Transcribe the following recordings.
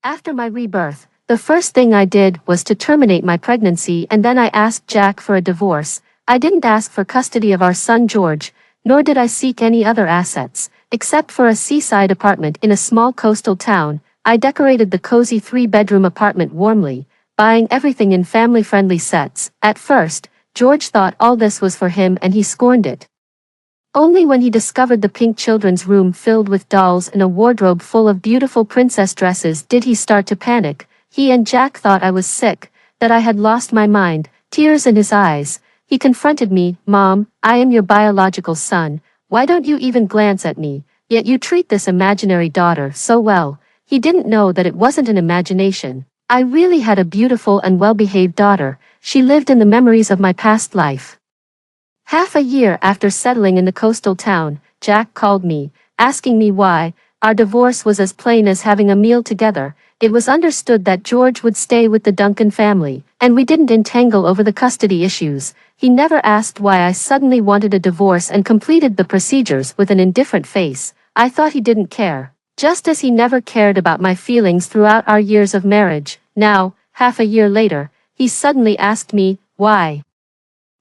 After my rebirth, the first thing I did was to terminate my pregnancy, and then I asked Jack for a divorce. I didn't ask for custody of our son George, nor did I seek any other assets, except for a seaside apartment in a small coastal town. I decorated the cozy 3-bedroom apartment warmly, buying everything in family-friendly sets. At first, George thought all this was for him and he scorned it. Only when he discovered the pink children's room filled with dolls and a wardrobe full of beautiful princess dresses did he start to panic. He and Jack thought I was sick, that I had lost my mind. Tears in his eyes, he confronted me. "Mom, I am your biological son. Why don't you even glance at me? Yet you treat this imaginary daughter so well." He didn't know that it wasn't an imagination. I really had a beautiful and well-behaved daughter. She lived in the memories of my past life. Half a year after settling in the coastal town, Jack called me, asking me why. Our divorce was as plain as having a meal together. It was understood that George would stay with the Duncan family, and we didn't entangle over the custody issues. He never asked why I suddenly wanted a divorce and completed the procedures with an indifferent face. I thought he didn't care, just as he never cared about my feelings throughout our years of marriage. Now, half a year later, he suddenly asked me, why?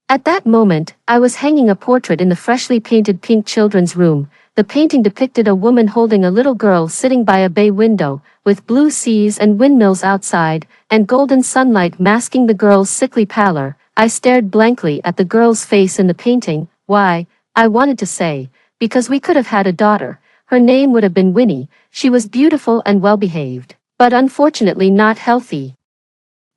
At that moment, I was hanging a portrait in the freshly painted pink children's room. The painting depicted a woman holding a little girl sitting by a bay window, with blue seas and windmills outside, and golden sunlight masking the girl's sickly pallor. I stared blankly at the girl's face in the painting. Why? I wanted to say, because we could have had a daughter. Her name would have been Winnie. She was beautiful and well-behaved, but unfortunately not healthy.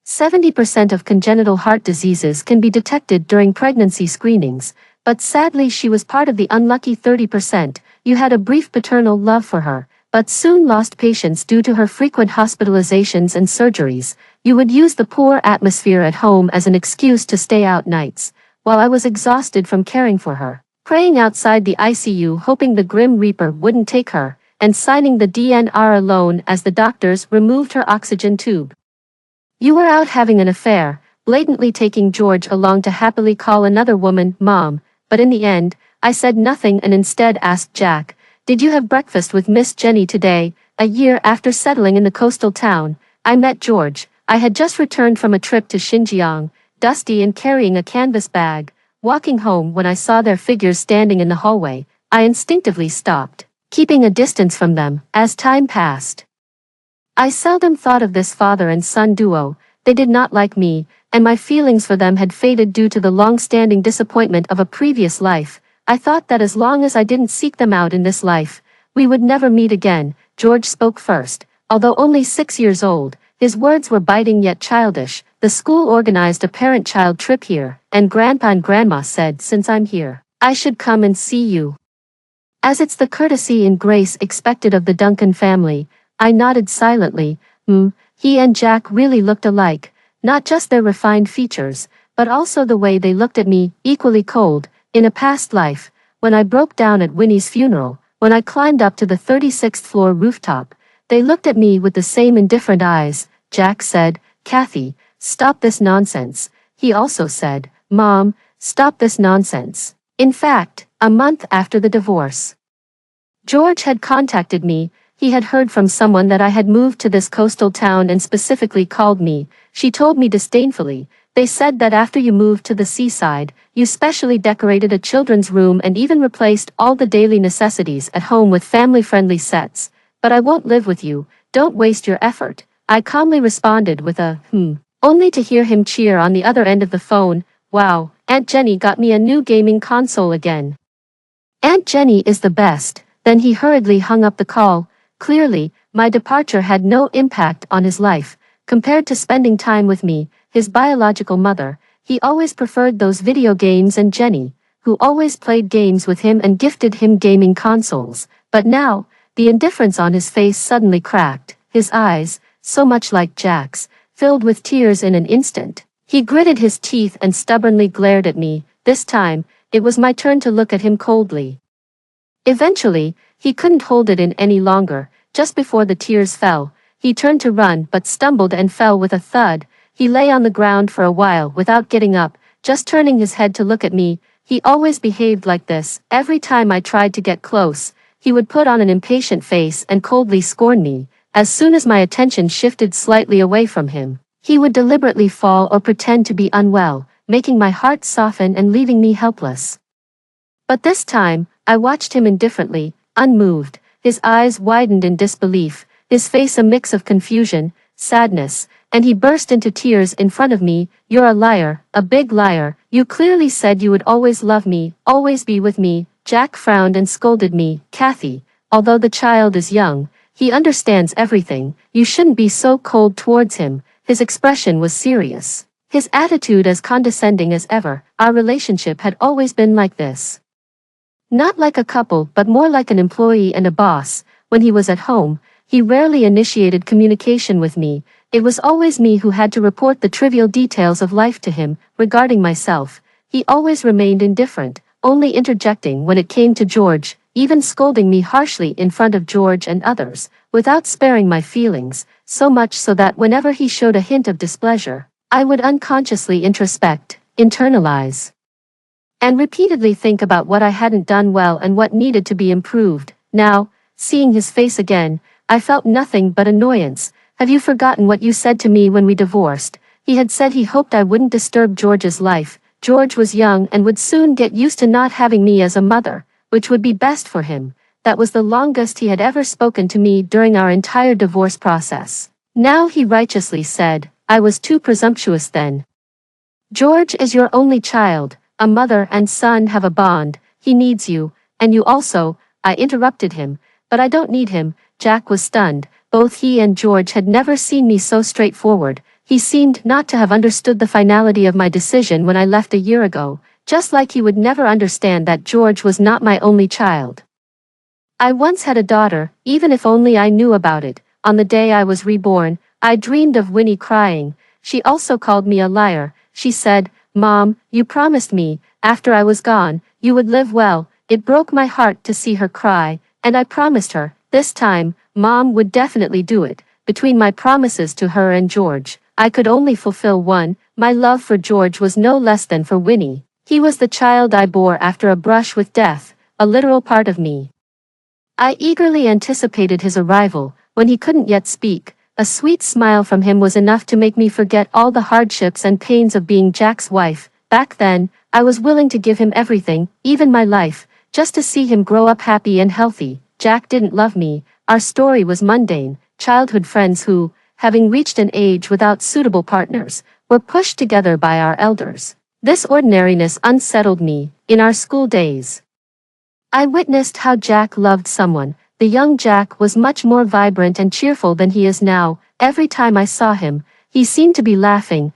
70% of congenital heart diseases can be detected during pregnancy screenings, but sadly she was part of the unlucky 30%. You had a brief paternal love for her, but soon lost patience due to her frequent hospitalizations and surgeries. You would use the poor atmosphere at home as an excuse to stay out nights, while I was exhausted from caring for her, praying outside the ICU hoping the Grim Reaper wouldn't take her, and signing the DNR alone as the doctors removed her oxygen tube. You were out having an affair, blatantly taking George along to happily call another woman Mom, but in the end, I said nothing and instead asked Jack, "Did you have breakfast with Miss Jenny today?" A year after settling in the coastal town, I met George. I had just returned from a trip to Xinjiang, dusty and carrying a canvas bag. Walking home when I saw their figures standing in the hallway, I instinctively stopped, keeping a distance from them. As time passed, I seldom thought of this father and son duo. They did not like me, and my feelings for them had faded due to the long-standing disappointment of a previous life. I thought that as long as I didn't seek them out in this life, we would never meet again. George spoke first. Although only 6 years old, his words were biting yet childish. "The school organized a parent-child trip here, and Grandpa and Grandma said since I'm here, I should come and see you. As it's the courtesy and grace expected of the Duncan family." I nodded silently. He and Jack really looked alike, not just their refined features, but also the way they looked at me, equally cold. In a past life, when I broke down at Winnie's funeral, when I climbed up to the 36th floor rooftop, they looked at me with the same indifferent eyes. Jack said, "Kathy, stop this nonsense." He also said, "Mom, stop this nonsense." In fact, a month after the divorce, George had contacted me. He had heard from someone that I had moved to this coastal town and specifically called me. She told me disdainfully, "They said that after you moved to the seaside, you specially decorated a children's room and even replaced all the daily necessities at home with family-friendly sets. But I won't live with you, don't waste your effort." I calmly responded with a, only to hear him cheer on the other end of the phone. "Wow, Aunt Jenny got me a new gaming console again. Aunt Jenny is the best." Then he hurriedly hung up the call. Clearly, my departure had no impact on his life. Compared to spending time with me, his biological mother, he always preferred those video games and Jenny, who always played games with him and gifted him gaming consoles. But now, the indifference on his face suddenly cracked. His eyes, so much like Jack's, filled with tears in an instant. He gritted his teeth and stubbornly glared at me. This time, it was my turn to look at him coldly. Eventually, he couldn't hold it in any longer. Just before the tears fell, he turned to run but stumbled and fell with a thud. He lay on the ground for a while without getting up, just turning his head to look at me. He always behaved like this. Every time I tried to get close, he would put on an impatient face and coldly scorn me. as soon as my attention shifted slightly away from him, he would deliberately fall or pretend to be unwell, making my heart soften and leaving me helpless. But this time, I watched him indifferently, unmoved, his eyes widened in disbelief, his face a mix of confusion, sadness, and he burst into tears in front of me. "You're a liar, a big liar. You clearly said you would always love me, always be with me." Jack frowned and scolded me. "Kathy, although the child is young, he understands everything. You shouldn't be so cold towards him." His expression was serious, his attitude as condescending as ever. Our relationship had always been like this. Not like a couple but more like an employee and a boss. When he was at home, he rarely initiated communication with me. It was always me who had to report the trivial details of life to him. Regarding myself, he always remained indifferent, only interjecting when it came to George, even scolding me harshly in front of George and others, without sparing my feelings, so much so that whenever he showed a hint of displeasure, I would unconsciously introspect, internalize, and repeatedly think about what I hadn't done well and what needed to be improved. Now, seeing his face again, I felt nothing but annoyance. "Have you forgotten what you said to me when we divorced?" He had said he hoped I wouldn't disturb George's life. George was young and would soon get used to not having me as a mother, which would be best for him. That was the longest he had ever spoken to me during our entire divorce process. Now he righteously said, "I was too presumptuous then. George is your only child. A mother and son have a bond. He needs you, and you also." I interrupted him. "But I don't need him." Jack was stunned. Both he and George had never seen me so straightforward. He seemed not to have understood the finality of my decision when I left a year ago, just like he would never understand that George was not my only child. I once had a daughter, even if only I knew about it. On the day I was reborn, I dreamed of Winnie crying. She also called me a liar. She said, "Mom, you promised me, after I was gone, you would live well." It broke my heart to see her cry, and I promised her, this time, Mom would definitely do it. Between my promises to her and George, I could only fulfill one. My love for George was no less than for Winnie. He was the child I bore after a brush with death, a literal part of me. I eagerly anticipated his arrival. When he couldn't yet speak, a sweet smile from him was enough to make me forget all the hardships and pains of being Jack's wife. Back then, I was willing to give him everything, even my life, just to see him grow up happy and healthy. Jack didn't love me. Our story was mundane, childhood friends who, having reached an age without suitable partners, were pushed together by our elders. This ordinariness unsettled me. In our school days, I witnessed how Jack loved someone. The young Jack was much more vibrant and cheerful than he is now. Every time I saw him, he seemed to be laughing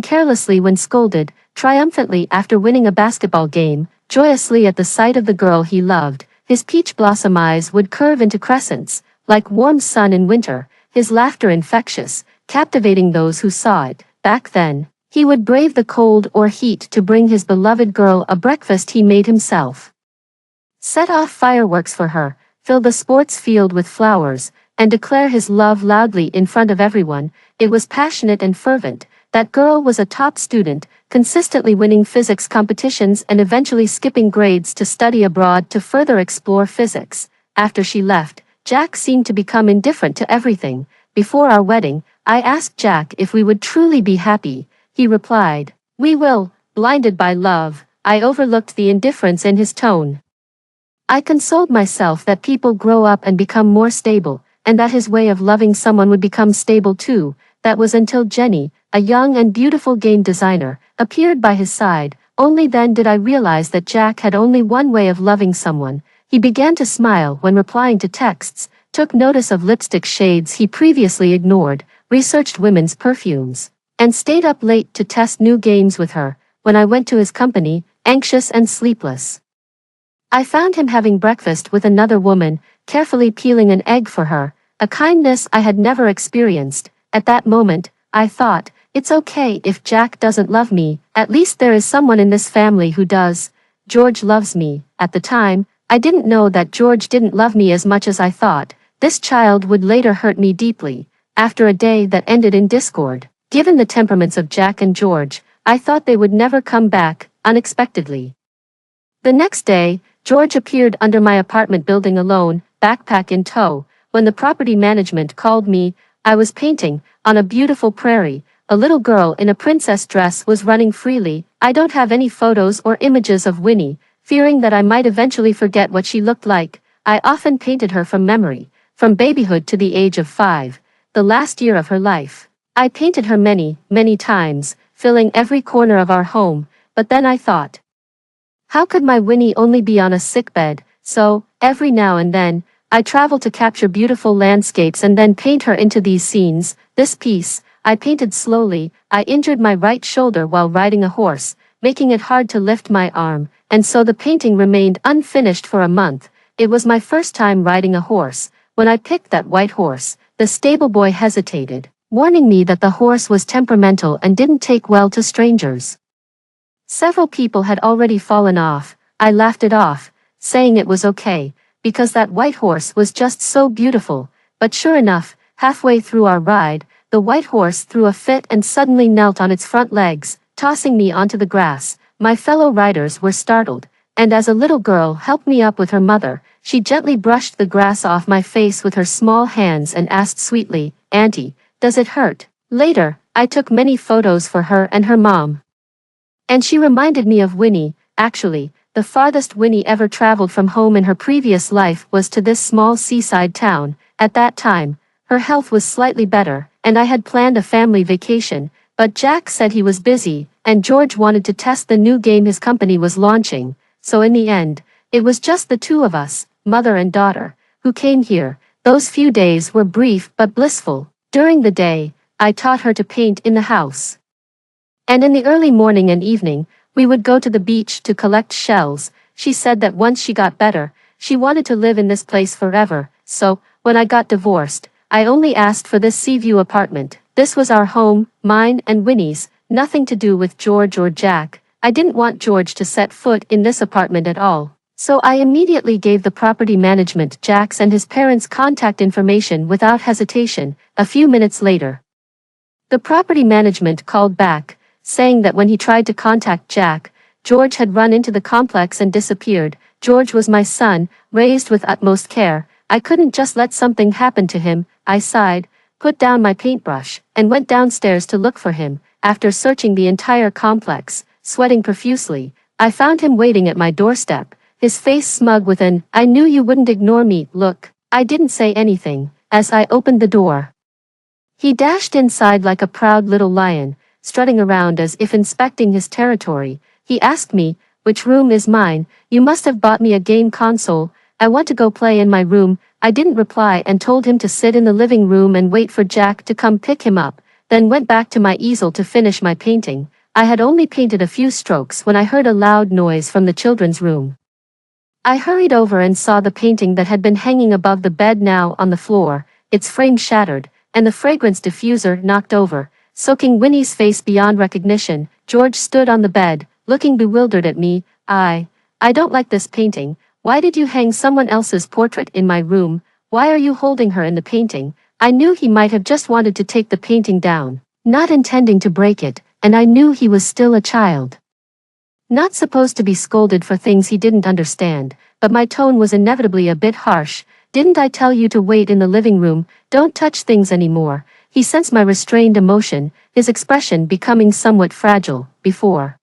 carelessly when scolded, triumphantly after winning a basketball game, joyously at the sight of the girl he loved. His peach blossom eyes would curve into crescents, like warm sun in winter, his laughter infectious, captivating those who saw it. Back then, he would brave the cold or heat to bring his beloved girl a breakfast he made himself, set off fireworks for her, fill the sports field with flowers, and declare his love loudly in front of everyone. It was passionate and fervent. That girl was a top student, consistently winning physics competitions and eventually skipping grades to study abroad to further explore physics. After she left, Jack seemed to become indifferent to everything. Before our wedding, I asked Jack if we would truly be happy. He replied, "We will." Blinded by love, I overlooked the indifference in his tone. I consoled myself that people grow up and become more stable, and that his way of loving someone would become stable too. That was until Jenny, a young and beautiful game designer, appeared by his side. Only then did I realize that Jack had only one way of loving someone. He began to smile when replying to texts, took notice of lipstick shades he previously ignored, researched women's perfumes, and stayed up late to test new games with her. When I went to his company, anxious and sleepless, I found him having breakfast with another woman, carefully peeling an egg for her, a kindness I had never experienced. At that moment, I thought, it's okay if Jack doesn't love me, at least there is someone in this family who does. George loves me. At the time, I didn't know that George didn't love me as much as I thought. This child would later hurt me deeply. After a day that ended in discord, given the temperaments of Jack and George, I thought they would never come back. Unexpectedly, the next day, George appeared under my apartment building alone, backpack in tow. when the property management called me. I was painting, on a beautiful prairie. A little girl in a princess dress was running freely. I don't have any photos or images of Winnie, fearing that I might eventually forget what she looked like. I often painted her from memory, from babyhood to the age of 5, the last year of her life. I painted her many, many times, filling every corner of our home, but then I thought, how could my Winnie only be on a sickbed? So, every now and then, I travel to capture beautiful landscapes and then paint her into these scenes. This piece, I painted slowly. I injured my right shoulder while riding a horse, making it hard to lift my arm, and so the painting remained unfinished for a month. It was my first time riding a horse. When I picked that white horse, the stable boy hesitated, warning me that the horse was temperamental and didn't take well to strangers. Several people had already fallen off. I laughed it off, saying it was okay, because that white horse was just so beautiful. But sure enough, halfway through our ride, the white horse threw a fit and suddenly knelt on its front legs, tossing me onto the grass. My fellow riders were startled, and as a little girl helped me up with her mother, she gently brushed the grass off my face with her small hands and asked sweetly, "Auntie, does it hurt?" Later, I took many photos for her and her mom. And she reminded me of Winnie. Actually, the farthest Winnie ever traveled from home in her previous life was to this small seaside town. At that time, her health was slightly better, and I had planned a family vacation, but Jack said he was busy, and George wanted to test the new game his company was launching, so in the end, it was just the two of us, mother and daughter, who came here. Those few days were brief but blissful. During the day, I taught her to paint in the house. And in the early morning and evening, we would go to the beach to collect shells. She said that once she got better, she wanted to live in this place forever. So, when I got divorced, I only asked for this sea view apartment. This was our home, mine and Winnie's, nothing to do with George or Jack. I didn't want George to set foot in this apartment at all. So I immediately gave the property management Jack's and his parents' contact information without hesitation. A few minutes later, the property management called back, saying that when he tried to contact Jack, George had run into the complex and disappeared. George was my son, raised with utmost care. I couldn't just let something happen to him. I sighed, put down my paintbrush, and went downstairs to look for him. After searching the entire complex, sweating profusely, I found him waiting at my doorstep, his face smug with an "I knew you wouldn't ignore me" look. I didn't say anything, as I opened the door. He dashed inside like a proud little lion, strutting around as if inspecting his territory. He asked me, "Which room is mine? You must have bought me a game console. I want to go play in my room." I didn't reply and told him to sit in the living room and wait for Jack to come pick him up, then went back to my easel to finish my painting. I had only painted a few strokes when I heard a loud noise from the children's room. I hurried over and saw the painting that had been hanging above the bed now on the floor, its frame shattered, and the fragrance diffuser knocked over, soaking Winnie's face beyond recognition. George stood on the bed, looking bewildered at me. I don't like this painting. Why did you hang someone else's portrait in my room? Why are you holding her in the painting?" I knew he might have just wanted to take the painting down, not intending to break it, and I knew he was still a child, not supposed to be scolded for things he didn't understand, but my tone was inevitably a bit harsh. "Didn't I tell you to wait in the living room? Don't touch things anymore." He sensed my restrained emotion, his expression becoming somewhat fragile. "Before,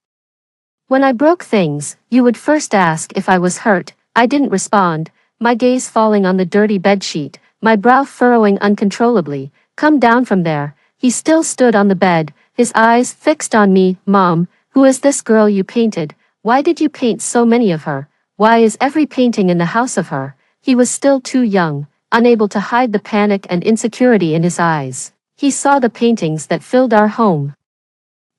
when I broke things, you would first ask if I was hurt." I didn't respond, my gaze falling on the dirty bedsheet, my brow furrowing uncontrollably. "Come down from there." He still stood on the bed, his eyes fixed on me. "Mom, who is this girl you painted? Why did you paint so many of her? Why is every painting in the house of her?" He was still too young, unable to hide the panic and insecurity in his eyes. He saw the paintings that filled our home,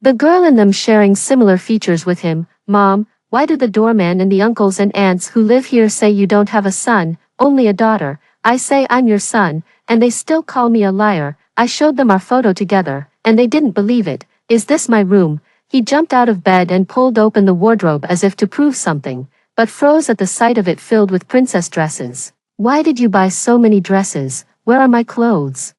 the girl in them sharing similar features with him. "Mom, why do the doorman and the uncles and aunts who live here say you don't have a son, only a daughter?" I say I'm your son, and they still call me a liar. I showed them our photo together, and they didn't believe it. "Is this my room?" He jumped out of bed and pulled open the wardrobe as if to prove something, but froze at the sight of it filled with princess dresses. "Why did you buy so many dresses? Where are my clothes?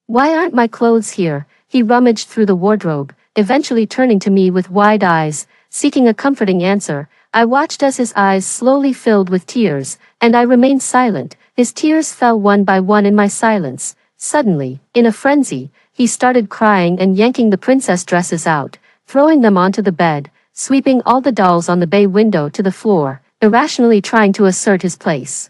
Why aren't my clothes here?" He rummaged through the wardrobe, eventually turning to me with wide eyes, seeking a comforting answer. I watched as his eyes slowly filled with tears, and I remained silent, His tears fell one by one in my silence. Suddenly, in a frenzy, he started crying and yanking the princess dresses out, throwing them onto the bed, sweeping all the dolls on the bay window to the floor, irrationally trying to assert his place.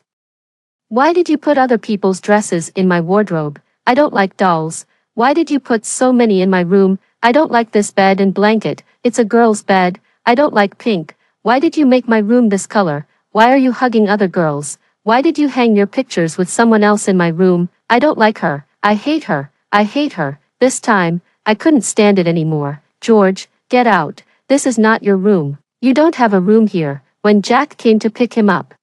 Why did you put other people's dresses in my wardrobe? I don't like dolls. Why did you put so many in my room? I don't like this bed and blanket. It's a girl's bed. I don't like pink. Why did you make my room this color? Why are you hugging other girls? Why did you hang your pictures with someone else in my room? I don't like her. I hate her. I hate her. This time, I couldn't stand it anymore. George, get out. This is not your room. You don't have a room here. When Jack came to pick him up,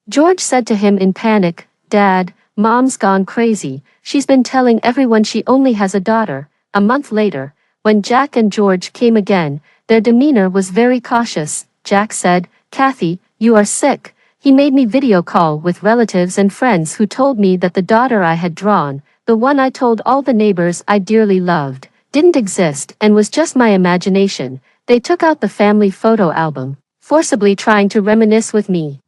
George said to him in panic, Dad, Mom's gone crazy. She's been telling everyone she only has a daughter. A month later, when Jack and George came again, their demeanor was very cautious. Jack said, Kathy, you are sick. He made me video call with relatives and friends who told me that the daughter I had drawn, the one I told all the neighbors I dearly loved, didn't exist and was just my imagination. They took out the family photo album, forcibly trying to reminisce with me.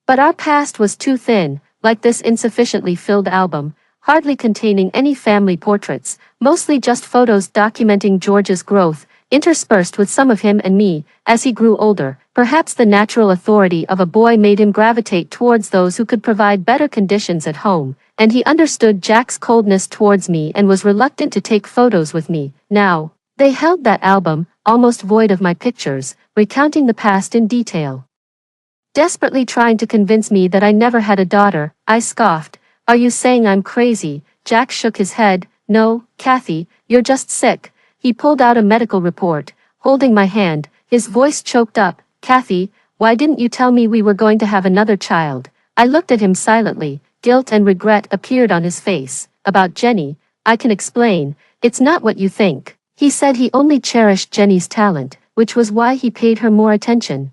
But our past was too thin, like this insufficiently filled album, hardly containing any family portraits, mostly just photos documenting George's growth, interspersed with some of him and me, as he grew older. Perhaps the natural authority of a boy made him gravitate towards those who could provide better conditions at home, and he understood Jack's coldness towards me and was reluctant to take photos with me. Now, they held that album, almost void of my pictures, recounting the past in detail. Desperately trying to convince me that I never had a daughter, I scoffed. Are you saying I'm crazy? Jack shook his head. No, Kathy, you're just sick. He pulled out a medical report, holding my hand, his voice choked up. Kathy, why didn't you tell me we were going to have another child? I looked at him silently. Guilt and regret appeared on his face. About Jenny, I can explain. It's not what you think. He said he only cherished Jenny's talent, which was why he paid her more attention.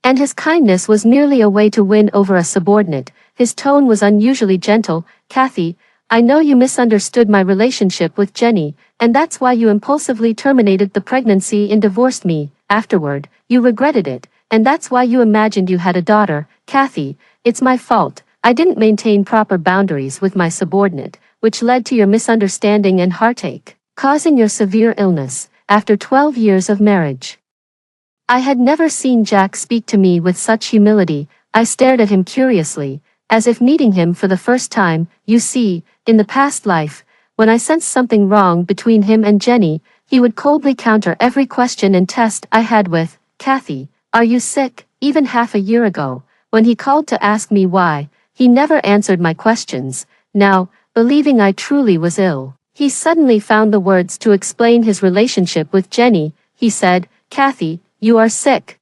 And his kindness was merely a way to win over a subordinate. His tone was unusually gentle. Kathy, I know you misunderstood my relationship with Jenny, and that's why you impulsively terminated the pregnancy and divorced me. Afterward, you regretted it, and that's why you imagined you had a daughter. Kathy, it's my fault. I didn't maintain proper boundaries with my subordinate, which led to your misunderstanding and heartache, causing your severe illness, after 12 years of marriage. I had never seen Jack speak to me with such humility. I stared at him curiously, as if meeting him for the first time. You see, in the past life, when I sensed something wrong between him and Jenny, he would coldly counter every question and test I had with, Kathy, are you sick? Even half a year ago, when he called to ask me why, he never answered my questions. Now, believing I truly was ill, he suddenly found the words to explain his relationship with Jenny. He said, Kathy, you are sick.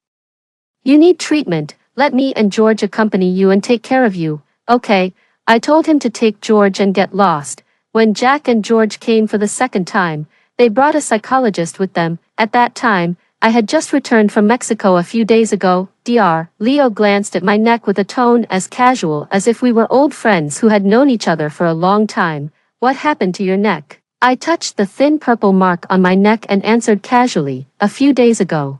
You need treatment. Let me and George accompany you and take care of you. Okay. I told him to take George and get lost. When Jack and George came for the second time, they brought a psychologist with them. At that time, I had just returned from Mexico a few days ago. Dr. Leo glanced at my neck with a tone as casual as if we were old friends who had known each other for a long time. What happened to your neck? I touched the thin purple mark on my neck and answered casually, a few days ago.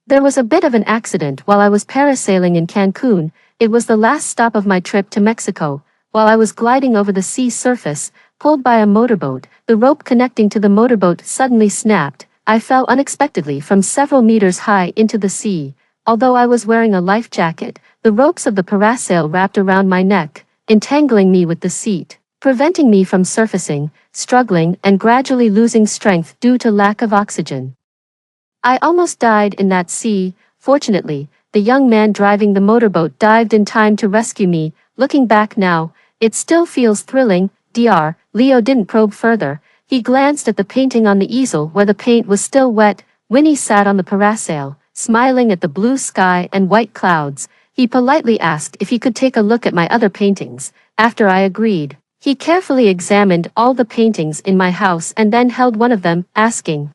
There was a bit of an accident while I was parasailing in Cancun. It was the last stop of my trip to Mexico. While I was gliding over the sea surface, pulled by a motorboat, the rope connecting to the motorboat suddenly snapped. I fell unexpectedly from several meters high into the sea. Although I was wearing a life jacket, the ropes of the parasail wrapped around my neck, entangling me with the seat, preventing me from surfacing, struggling and gradually losing strength due to lack of oxygen. I almost died in that sea. Fortunately, the young man driving the motorboat dived in time to rescue me. Looking back now, it still feels thrilling. Dr. Leo didn't probe further. He glanced at the painting on the easel where the paint was still wet. Winnie sat on the parasail, smiling at the blue sky and white clouds. He politely asked if he could take a look at my other paintings. After I agreed, he carefully examined all the paintings in my house and then held one of them, asking,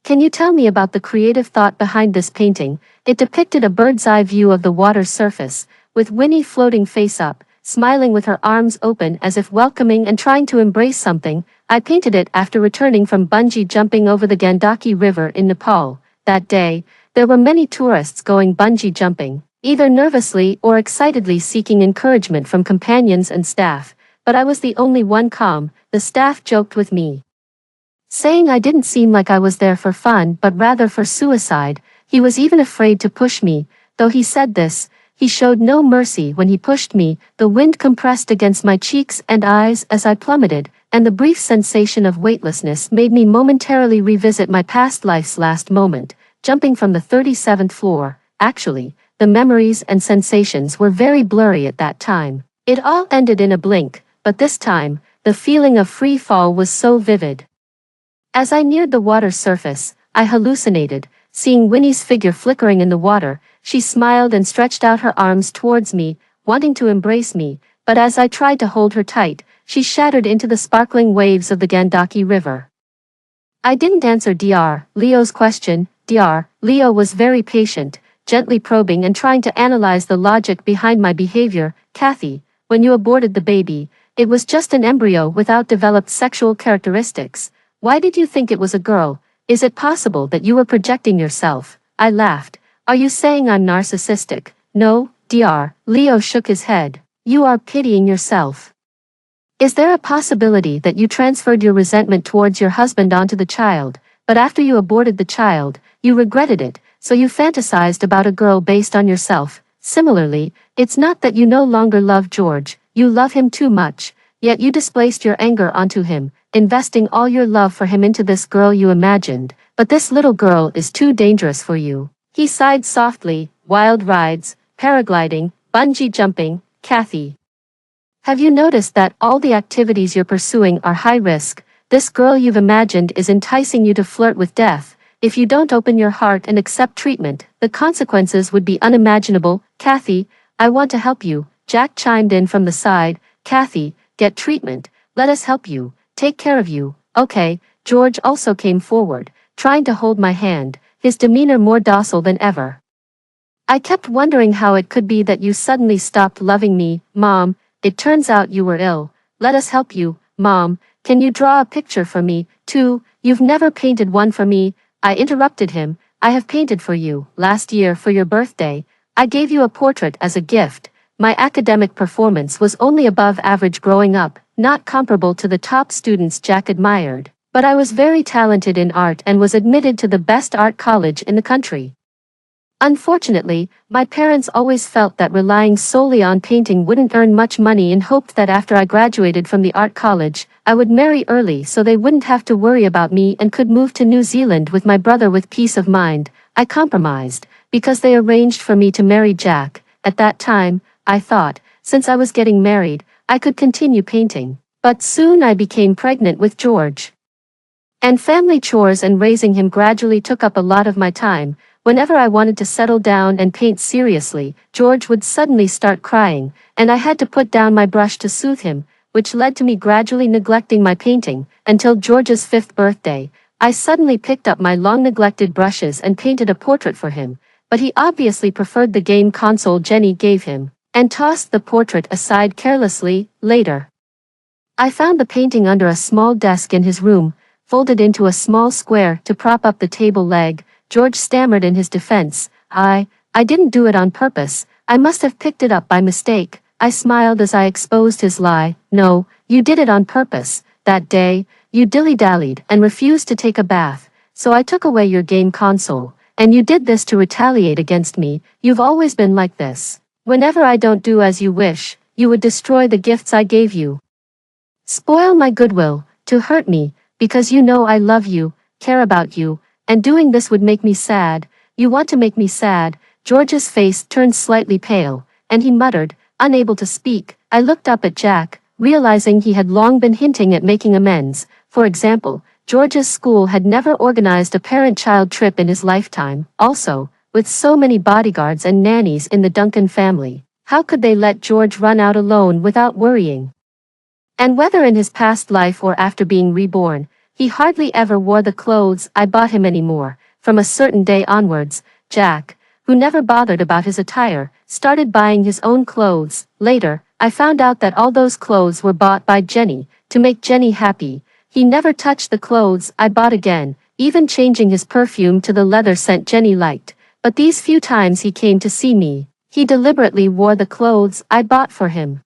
Can you tell me about the creative thought behind this painting? It depicted a bird's-eye view of the water's surface, with Winnie floating face up, smiling with her arms open as if welcoming and trying to embrace something. I painted it after returning from bungee jumping over the Gandaki River in Nepal. That day, there were many tourists going bungee jumping. either nervously or excitedly seeking encouragement from companions and staff, but I was the only one calm. The staff joked with me, saying I didn't seem like I was there for fun but rather for suicide. He was even afraid to push me. Though he said this, he showed no mercy when he pushed me. The wind compressed against my cheeks and eyes as I plummeted, and the brief sensation of weightlessness made me momentarily revisit my past life's last moment, jumping from the 37th floor. Actually, the memories and sensations were very blurry at that time. It all ended in a blink, but this time, the feeling of free fall was so vivid. As I neared the water's surface, I hallucinated, seeing Winnie's figure flickering in the water. She smiled and stretched out her arms towards me, wanting to embrace me, but as I tried to hold her tight, she shattered into the sparkling waves of the Gandaki River. I didn't answer Dr. Leo's question. Dr. Leo was very patient, gently probing and trying to analyze the logic behind my behavior. Kathy, when you aborted the baby, it was just an embryo without developed sexual characteristics. Why did you think it was a girl? Is it possible that you were projecting yourself? I laughed. Are you saying I'm narcissistic? No, Dr. Leo shook his head. You are pitying yourself. Is there a possibility that you transferred your resentment towards your husband onto the child, but after you aborted the child, you regretted it, so you fantasized about a girl based on yourself? Similarly, it's not that you no longer love George, you love him too much, yet you displaced your anger onto him, investing all your love for him into this girl you imagined, but this little girl is too dangerous for you. He sighed softly. Wild rides, paragliding, bungee jumping. Kathy, have you noticed that all the activities you're pursuing are high risk? This girl you've imagined is enticing you to flirt with death. If you don't open your heart and accept treatment, the consequences would be unimaginable. Kathy, I want to help you. Jack chimed in from the side. Kathy, get treatment. Let us help you. Take care of you. Okay. George also came forward, trying to hold my hand, his demeanor more docile than ever. I kept wondering how it could be that you suddenly stopped loving me. Mom, it turns out you were ill. Let us help you. Mom, can you draw a picture for me, too? You've never painted one for me. I interrupted him. I have painted for you. Last year for your birthday, I gave you a portrait as a gift. My academic performance was only above average growing up, not comparable to the top students Jack admired. But I was very talented in art and was admitted to the best art college in the country. Unfortunately, my parents always felt that relying solely on painting wouldn't earn much money and hoped that after I graduated from the art college, I would marry early so they wouldn't have to worry about me and could move to New Zealand with my brother with peace of mind. I compromised, because they arranged for me to marry Jack. At that time, I thought, since I was getting married, I could continue painting. But soon I became pregnant with George. And family chores and raising him gradually took up a lot of my time. Whenever I wanted to settle down and paint seriously, George would suddenly start crying, and I had to put down my brush to soothe him, which led to me gradually neglecting my painting, until George's 5th birthday. I suddenly picked up my long-neglected brushes and painted a portrait for him, but he obviously preferred the game console Jenny gave him, and tossed the portrait aside carelessly. Later, I found the painting under a small desk in his room, folded into a small square to prop up the table leg. George stammered in his defense. I didn't do it on purpose. I must have picked it up by mistake. I smiled as I exposed his lie. No, you did it on purpose. That day, you dilly-dallied and refused to take a bath, so I took away your game console, and you did this to retaliate against me. You've always been like this. Whenever I don't do as you wish, you would destroy the gifts I gave you. Spoil my goodwill, to hurt me, because you know I love you, care about you, and doing this would make me sad. You want to make me sad. George's face turned slightly pale, and he muttered, unable to speak. I looked up at Jack, realizing he had long been hinting at making amends. For example, George's school had never organized a parent-child trip in his lifetime. Also, with so many bodyguards and nannies in the Duncan family, how could they let George run out alone without worrying? And whether in his past life or after being reborn, he hardly ever wore the clothes I bought him anymore. From a certain day onwards, Jack, who never bothered about his attire, started buying his own clothes. Later, I found out that all those clothes were bought by Jenny, to make Jenny happy. He never touched the clothes I bought again, even changing his perfume to the leather scent Jenny liked. But these few times he came to see me, He deliberately wore the clothes I bought for him.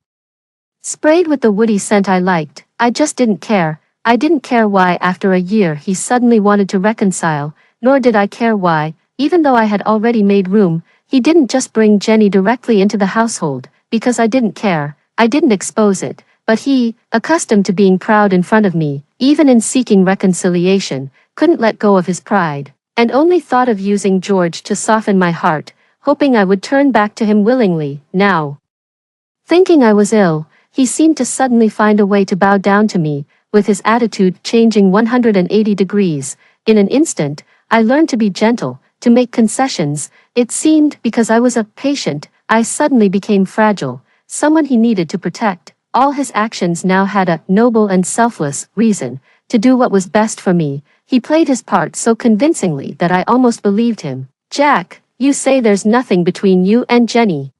Sprayed with the woody scent I liked, I just didn't care. I didn't care why after a year he suddenly wanted to reconcile, nor did I care why, even though I had already made room, he didn't just bring Jenny directly into the household, because I didn't care, I didn't expose it, but he, accustomed to being proud in front of me, even in seeking reconciliation, couldn't let go of his pride, and only thought of using George to soften my heart, hoping I would turn back to him willingly. Now, thinking I was ill, he seemed to suddenly find a way to bow down to me, with his attitude changing 180 degrees. In an instant, I learned to be gentle, to make concessions. It seemed because I was a patient, I suddenly became fragile, someone he needed to protect. All his actions now had a noble and selfless reason to do what was best for me. He played his part so convincingly that I almost believed him. Jack, you say there's nothing between you and Jenny.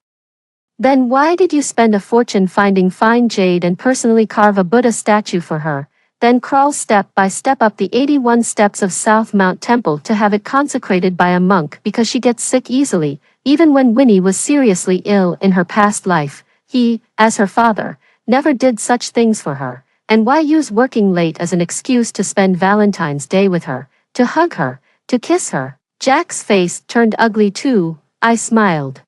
Then why did you spend a fortune finding fine jade and personally carve a Buddha statue for her, then crawl step by step up the 81 steps of South Mount Temple to have it consecrated by a monk because she gets sick easily, even when Winnie was seriously ill in her past life? He, as her father, never did such things for her. And why use working late as an excuse to spend Valentine's Day with her, to hug her, to kiss her? Jack's face turned ugly too. I smiled.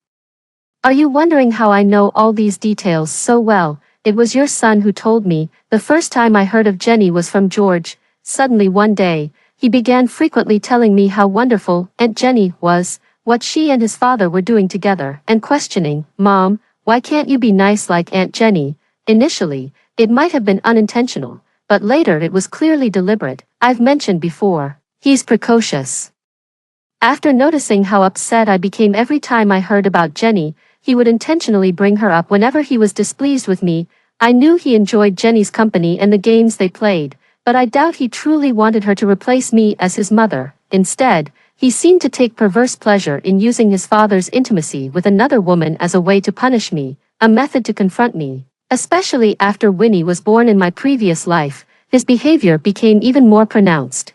Are you wondering how I know all these details so well? It was your son who told me. The first time I heard of Jenny was from George. Suddenly one day, he began frequently telling me how wonderful Aunt Jenny was, what she and his father were doing together, and questioning, Mom, why can't you be nice like Aunt Jenny? Initially, it might have been unintentional, but later it was clearly deliberate. I've mentioned before, he's precocious. After noticing how upset I became every time I heard about Jenny, he would intentionally bring her up whenever he was displeased with me. I knew he enjoyed Jenny's company and the games they played, but I doubt he truly wanted her to replace me as his mother. Instead, he seemed to take perverse pleasure in using his father's intimacy with another woman as a way to punish me, a method to confront me. Especially after Winnie was born in my previous life, his behavior became even more pronounced.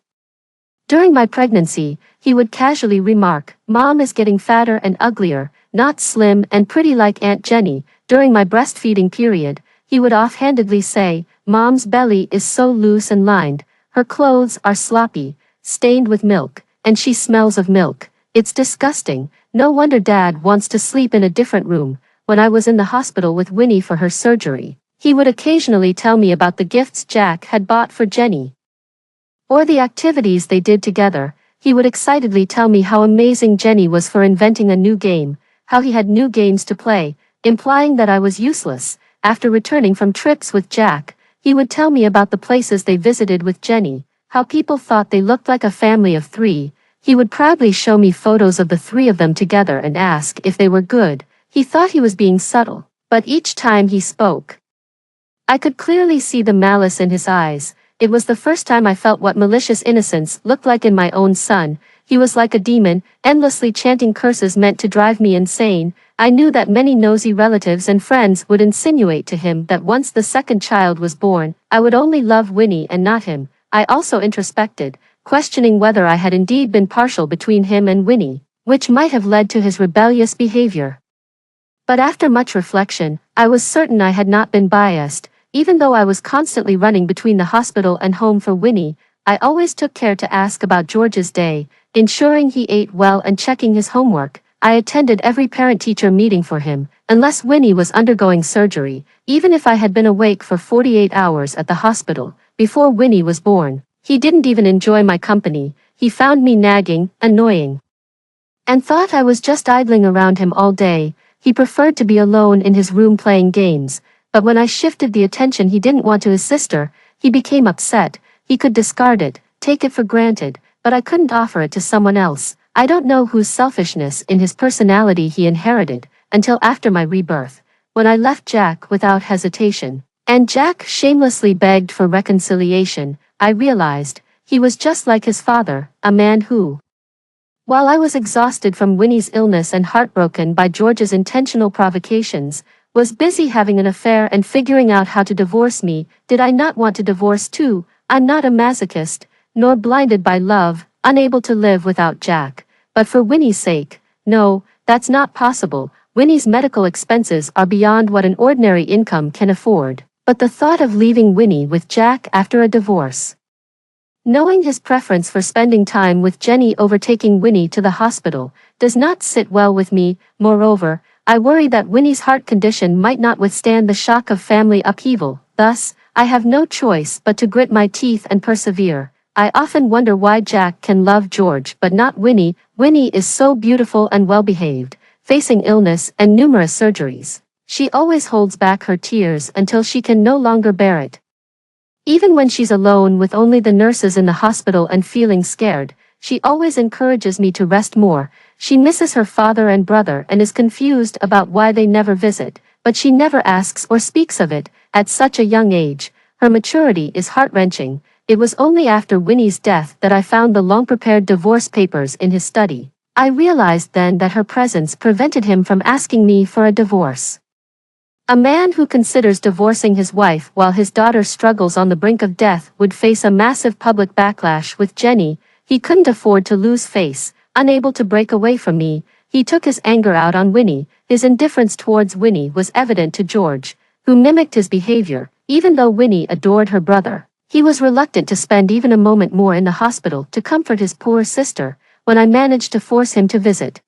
During my pregnancy, he would casually remark, Mom is getting fatter and uglier, not slim and pretty like Aunt Jenny. During my breastfeeding period, he would offhandedly say, Mom's belly is so loose and lined, her clothes are sloppy, stained with milk, and she smells of milk. It's disgusting. No wonder Dad wants to sleep in a different room. When I was in the hospital with Winnie for her surgery, he would occasionally tell me about the gifts Jack had bought for Jenny, or the activities they did together. He would excitedly tell me how amazing Jenny was for inventing a new game, how he had new games to play, implying that I was useless. After returning from trips with Jack, he would tell me about the places they visited with Jenny, how people thought they looked like a family of three. He would proudly show me photos of the three of them together and ask if they were good. He thought he was being subtle, but each time he spoke, I could clearly see the malice in his eyes. It was the first time I felt what malicious innocence looked like in my own son. He was like a demon, endlessly chanting curses meant to drive me insane. I knew that many nosy relatives and friends would insinuate to him that once the second child was born, I would only love Winnie and not him. I also introspected, questioning whether I had indeed been partial between him and Winnie, which might have led to his rebellious behavior. But after much reflection, I was certain I had not been biased. Even though I was constantly running between the hospital and home for Winnie, I always took care to ask about George's day, ensuring he ate well and checking his homework. I attended every parent-teacher meeting for him, unless Winnie was undergoing surgery. Even if I had been awake for 48 hours at the hospital before Winnie was born, he didn't even enjoy my company. He found me nagging, annoying, and thought I was just idling around him all day. He preferred to be alone in his room playing games. But when I shifted the attention he didn't want to his sister, he became upset. He could discard it, take it for granted, but I couldn't offer it to someone else. I don't know whose selfishness in his personality he inherited, until after my rebirth, when I left Jack without hesitation, and Jack shamelessly begged for reconciliation. I realized he was just like his father, a man who, while I was exhausted from Winnie's illness and heartbroken by George's intentional provocations, was busy having an affair and figuring out how to divorce me. Did I not want to divorce too? I'm not a masochist, nor blinded by love, unable to live without Jack. But for Winnie's sake, no, that's not possible. Winnie's medical expenses are beyond what an ordinary income can afford. But the thought of leaving Winnie with Jack after a divorce. Knowing his preference for spending time with Jenny over taking Winnie to the hospital, does not sit well with me. Moreover, I worry that Winnie's heart condition might not withstand the shock of family upheaval. Thus, I have no choice but to grit my teeth and persevere. I often wonder why Jack can love George but not Winnie. Winnie is so beautiful and well-behaved, facing illness and numerous surgeries. She always holds back her tears until she can no longer bear it. Even when she's alone with only the nurses in the hospital and feeling scared, she always encourages me to rest more. She misses her father and brother and is confused about why they never visit, but she never asks or speaks of it. At such a young age, her maturity is heart-wrenching. It was only after Winnie's death that I found the long-prepared divorce papers in his study. I realized then that her presence prevented him from asking me for a divorce. A man who considers divorcing his wife while his daughter struggles on the brink of death would face a massive public backlash. With Jenny, he couldn't afford to lose face. Unable to break away from me, he took his anger out on Winnie. His indifference towards Winnie was evident to George, who mimicked his behavior. Even though Winnie adored her brother, he was reluctant to spend even a moment more in the hospital to comfort his poor sister. When I managed to force him to visit,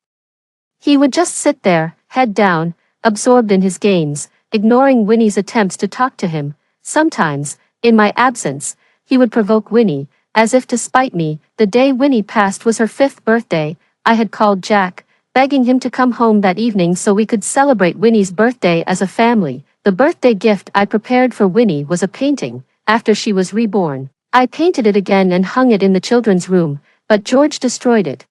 he would just sit there, head down, absorbed in his games, ignoring Winnie's attempts to talk to him. Sometimes, in my absence, he would provoke Winnie, as if to spite me. The day Winnie passed was her 5th birthday. I had called Jack, begging him to come home that evening so we could celebrate Winnie's birthday as a family. The birthday gift I prepared for Winnie was a painting. After she was reborn, I painted it again and hung it in the children's room, but George destroyed it.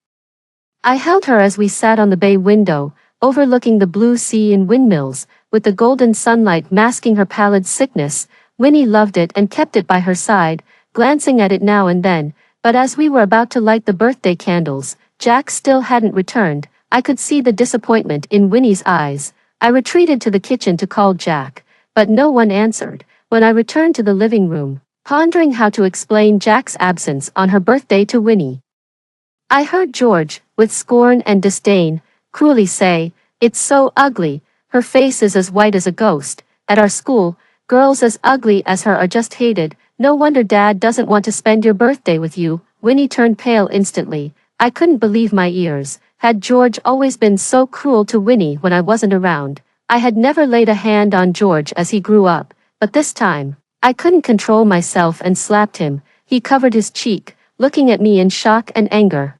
I held her as we sat on the bay window, overlooking the blue sea and windmills, with the golden sunlight masking her pallid sickness. Winnie loved it and kept it by her side, glancing at it now and then, but as we were about to light the birthday candles, Jack still hadn't returned. I could see the disappointment in Winnie's eyes. I retreated to the kitchen to call Jack, but no one answered. When I returned to the living room, pondering how to explain Jack's absence on her birthday to Winnie, I heard George, with scorn and disdain, cruelly say, "It's so ugly. Her face is as white as a ghost. At our school, girls as ugly as her are just hated. No wonder Dad doesn't want to spend your birthday with you." Winnie turned pale instantly. I couldn't believe my ears. Had George always been so cruel to Winnie when I wasn't around? I had never laid a hand on George as he grew up, but this time, I couldn't control myself and slapped him. He covered his cheek, looking at me in shock and anger,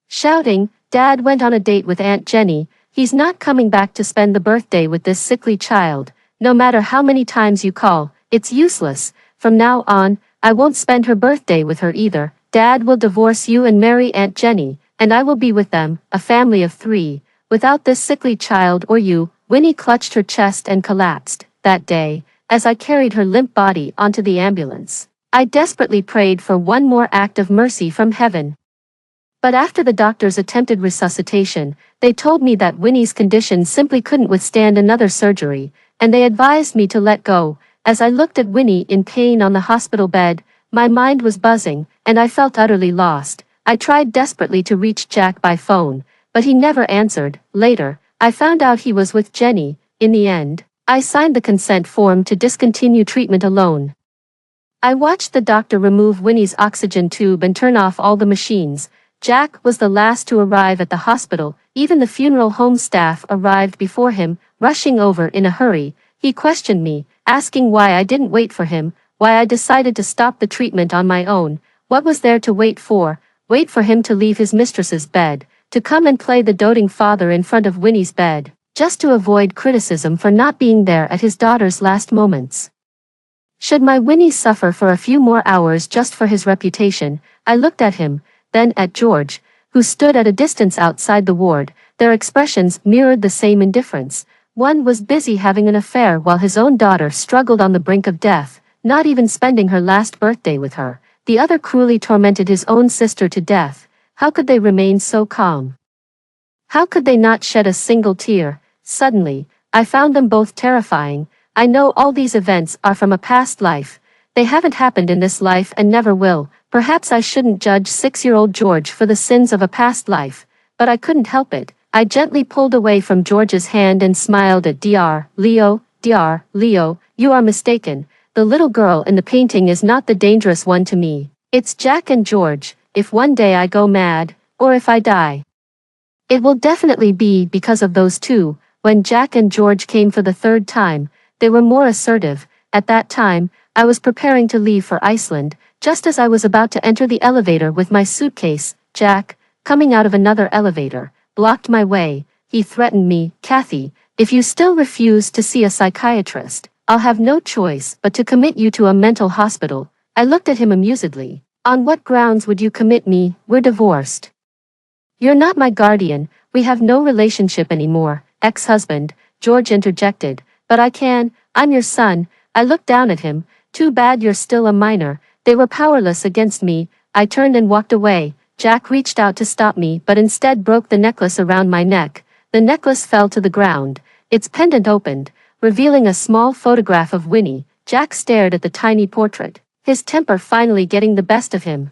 shouting, "Dad went on a date with Aunt Jenny. He's not coming back to spend the birthday with this sickly child. No matter how many times you call, it's useless. From now on, I won't spend her birthday with her either. Dad will divorce you and marry Aunt Jenny, and I will be with them, a family of 3, without this sickly child or you." Winnie clutched her chest and collapsed. That day, as I carried her limp body onto the ambulance, I desperately prayed for one more act of mercy from heaven. But after the doctors attempted resuscitation, they told me that Winnie's condition simply couldn't withstand another surgery, and they advised me to let go. As I looked at Winnie in pain on the hospital bed, my mind was buzzing, and I felt utterly lost. I tried desperately to reach Jack by phone, but he never answered. Later, I found out he was with Jenny. In the end, I signed the consent form to discontinue treatment alone. I watched the doctor remove Winnie's oxygen tube and turn off all the machines. Jack was the last to arrive at the hospital. Even the funeral home staff arrived before him, rushing over in a hurry. He questioned me, asking why I didn't wait for him, why I decided to stop the treatment on my own. What was there to wait for? Wait for him to leave his mistress's bed, to come and play the doting father in front of Winnie's bed, just to avoid criticism for not being there at his daughter's last moments. Should my Winnie suffer for a few more hours just for his reputation? I looked at him, then at George, who stood at a distance outside the ward. Their expressions mirrored the same indifference. One was busy having an affair while his own daughter struggled on the brink of death, not even spending her last birthday with her. The other cruelly tormented his own sister to death. How could they remain so calm? How could they not shed a single tear? Suddenly, I found them both terrifying. I know all these events are from a past life. They haven't happened in this life and never will. Perhaps I shouldn't judge 6-year-old George for the sins of a past life, but I couldn't help it. I gently pulled away from George's hand and smiled at Dr. Leo, you are mistaken. The little girl in the painting is not the dangerous one to me. It's Jack and George. If one day I go mad, or if I die, it will definitely be because of those two. When Jack and George came for the third time, they were more assertive. At that time, I was preparing to leave for Iceland. Just as I was about to enter the elevator with my suitcase, Jack, coming out of another elevator, blocked my way. He threatened me, Kathy, if you still refuse to see a psychiatrist, I'll have no choice but to commit you to a mental hospital. I looked at him amusedly. On what grounds would you commit me? We're divorced. You're not my guardian, we have no relationship anymore, ex-husband, George interjected. But I'm your son. I looked down at him. Too bad you're still a minor. They were powerless against me. I turned and walked away. Jack reached out to stop me but instead broke the necklace around my neck. The necklace fell to the ground. Its pendant opened, revealing a small photograph of Winnie. Jack stared at the tiny portrait, his temper finally getting the best of him.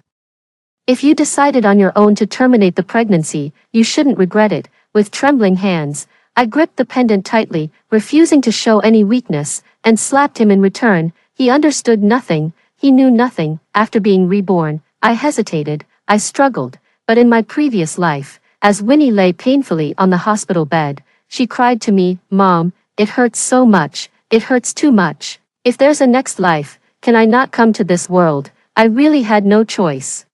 If you decided on your own to terminate the pregnancy, you shouldn't regret it. With trembling hands, I gripped the pendant tightly, refusing to show any weakness, and slapped him in return. He understood nothing. He knew nothing. After being reborn, I hesitated, I struggled, but in my previous life, as Winnie lay painfully on the hospital bed, she cried to me, Mom, it hurts so much, it hurts too much. If there's a next life, can I not come to this world? I really had no choice.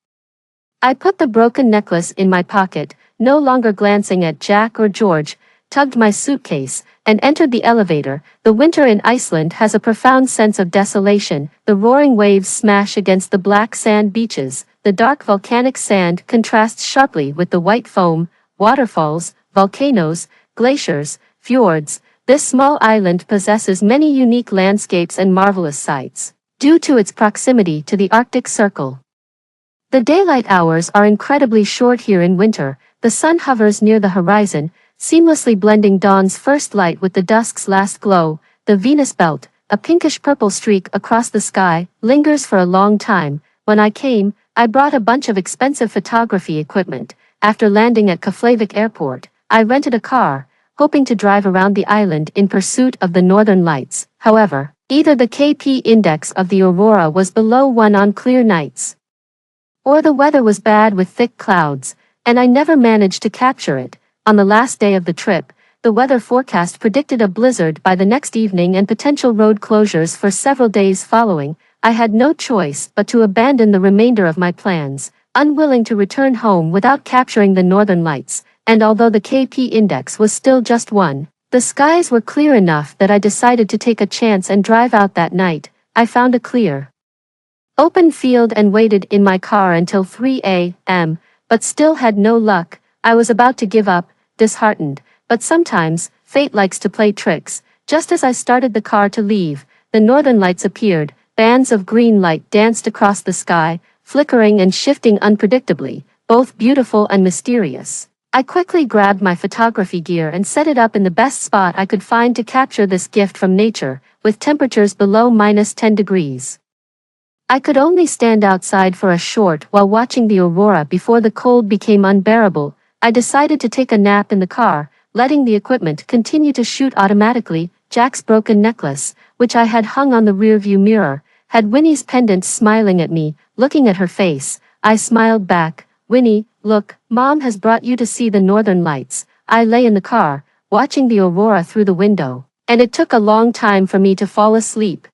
I put the broken necklace in my pocket, no longer glancing at Jack or George, tugged my suitcase, and entered the elevator. The winter in Iceland has a profound sense of desolation. The roaring waves smash against the black sand beaches. The dark volcanic sand contrasts sharply with the white foam, waterfalls, volcanoes, glaciers, fjords. This small island possesses many unique landscapes and marvelous sights, due to its proximity to the Arctic Circle. The daylight hours are incredibly short here in winter. The sun hovers near the horizon, seamlessly blending dawn's first light with the dusk's last glow. The Venus belt, a pinkish-purple streak across the sky, lingers for a long time. When I came, I brought a bunch of expensive photography equipment. After landing at Keflavik Airport, I rented a car, hoping to drive around the island in pursuit of the northern lights. However, either the KP index of the aurora was below 1 on clear nights, or the weather was bad with thick clouds, and I never managed to capture it. On the last day of the trip, the weather forecast predicted a blizzard by the next evening and potential road closures for several days following. I had no choice but to abandon the remainder of my plans, unwilling to return home without capturing the northern lights, and although the KP index was still just 1, the skies were clear enough that I decided to take a chance and drive out that night. I found a clear, open field and waited in my car until 3 a.m., but still had no luck. I was about to give up, disheartened, but sometimes, fate likes to play tricks. Just as I started the car to leave, the northern lights appeared. Bands of green light danced across the sky, flickering and shifting unpredictably, both beautiful and mysterious. I quickly grabbed my photography gear and set it up in the best spot I could find to capture this gift from nature, with temperatures below -10 degrees. I could only stand outside for a short while watching the aurora before the cold became unbearable. I decided to take a nap in the car, letting the equipment continue to shoot automatically. Jack's broken necklace, which I had hung on the rearview mirror, had Winnie's pendant smiling at me. Looking at her face, I smiled back. Winnie, look, Mom has brought you to see the northern lights. I lay in the car, watching the aurora through the window, and it took a long time for me to fall asleep.